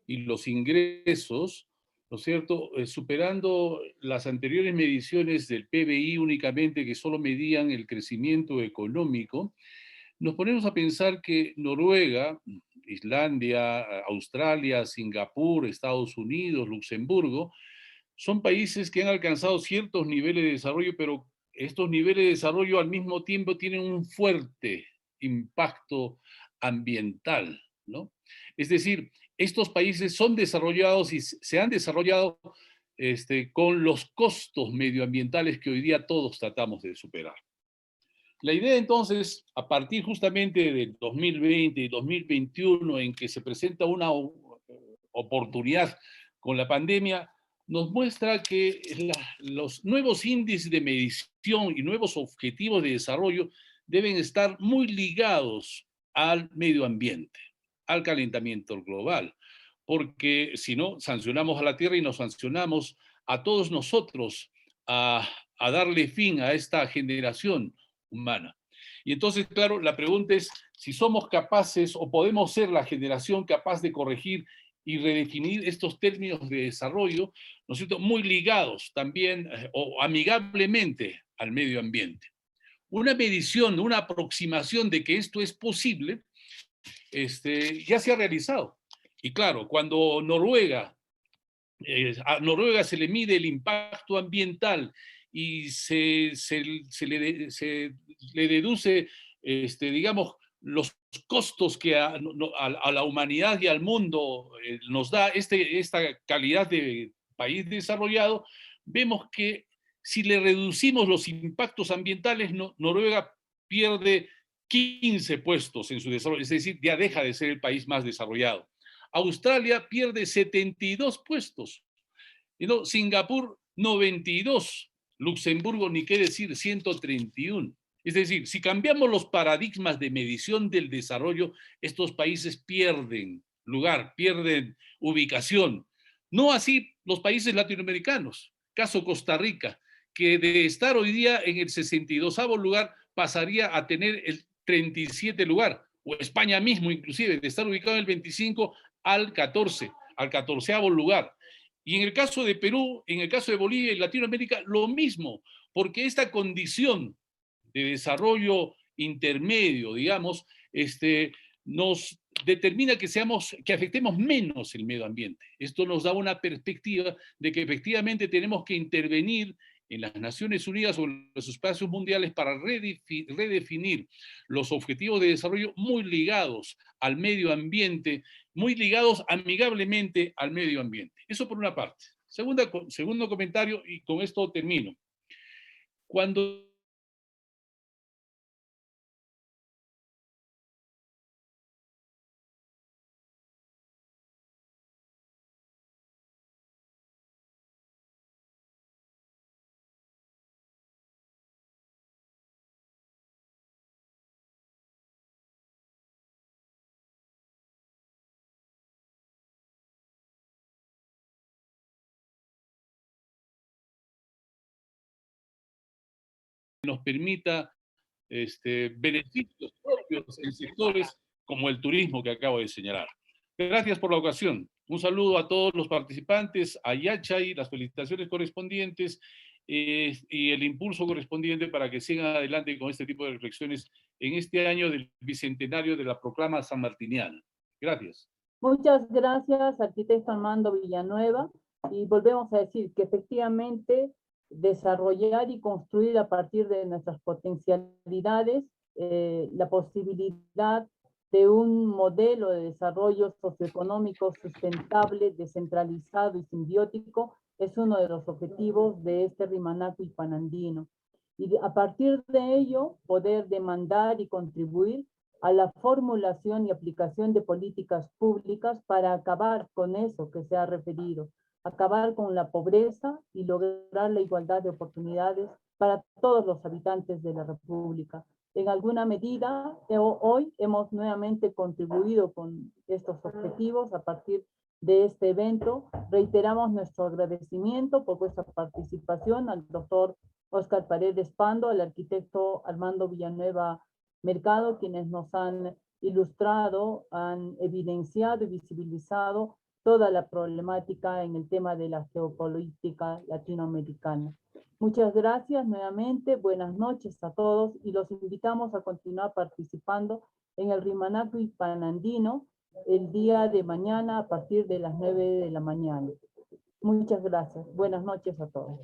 S5: y los ingresos, ¿no es cierto? Superando las anteriores mediciones del PBI únicamente que solo medían el crecimiento económico, nos ponemos a pensar que Noruega, Islandia, Australia, Singapur, Estados Unidos, Luxemburgo, son países que han alcanzado ciertos niveles de desarrollo, pero estos niveles de desarrollo al mismo tiempo tienen un fuerte impacto ambiental, ¿no? Es decir, estos países son desarrollados y se han desarrollado con los costos medioambientales que hoy día todos tratamos de superar. La idea entonces, a partir justamente del 2020 y 2021, en que se presenta una oportunidad con la pandemia, nos muestra que los nuevos índices de medición y nuevos objetivos de desarrollo deben estar muy ligados al medio ambiente, al calentamiento global, porque si no, sancionamos a la Tierra y nos sancionamos a todos nosotros a darle fin a esta generación humana. Y entonces, claro, la pregunta es si somos capaces o podemos ser la generación capaz de corregir y redefinir estos términos de desarrollo, ¿no es cierto?, muy ligados también o amigablemente al medio ambiente. Una medición, una aproximación de que esto es posible, ya se ha realizado. Y claro, cuando a Noruega se le mide el impacto ambiental y se le deduce, digamos, los costos que a la humanidad y al mundo nos da esta calidad de país desarrollado, vemos que si le reducimos los impactos ambientales, Noruega pierde 15 puestos en su desarrollo, es decir, ya deja de ser el país más desarrollado. Australia pierde 72 puestos. Singapur 92, Luxemburgo ni qué decir 131. Es decir, si cambiamos los paradigmas de medición del desarrollo, estos países pierden lugar, pierden ubicación. No así los países latinoamericanos. Caso Costa Rica, que de estar hoy día en el 62º lugar pasaría a tener el 37 lugar, o España mismo inclusive, de estar ubicado en el 25 al 14, al 14º lugar. Y en el caso de Perú, en el caso de Bolivia y Latinoamérica, lo mismo, porque esta condición de desarrollo intermedio, digamos, nos determina que afectemos menos el medio ambiente. Esto nos da una perspectiva de que efectivamente tenemos que intervenir en las Naciones Unidas o en los espacios mundiales para redefinir los objetivos de desarrollo muy ligados al medio ambiente, muy ligados amigablemente al medio ambiente. Eso por una parte. Segundo comentario, y con esto termino. Cuando nos permita beneficios propios en sectores como el turismo que acabo de señalar. Gracias por la ocasión. Un saludo a todos los participantes, a Yachay, las felicitaciones correspondientes y el impulso correspondiente para que sigan adelante con este tipo de reflexiones en este año del bicentenario de la proclama sanmartiniana. Gracias.
S1: Muchas gracias, arquitecto Armando Villanueva. Y volvemos a decir que efectivamente desarrollar y construir a partir de nuestras potencialidades la posibilidad de un modelo de desarrollo socioeconómico sustentable, descentralizado y simbiótico es uno de los objetivos de este Rimanaku Panandino. Y a partir de ello, poder demandar y contribuir a la formulación y aplicación de políticas públicas para acabar con eso que se ha referido, acabar con la pobreza y lograr la igualdad de oportunidades para todos los habitantes de la República. En alguna medida, hoy hemos nuevamente contribuido con estos objetivos a partir de este evento. Reiteramos nuestro agradecimiento por vuestra participación al doctor Óscar Paredes Pando, al arquitecto Armando Villanueva Mercado, quienes nos han ilustrado, han evidenciado y visibilizado toda la problemática en el tema de la geopolítica latinoamericana. Muchas gracias nuevamente, buenas noches a todos y los invitamos a continuar participando en el Rimanaku Panandino el día de mañana a partir de las 9 de la mañana. Muchas gracias, buenas noches a todos.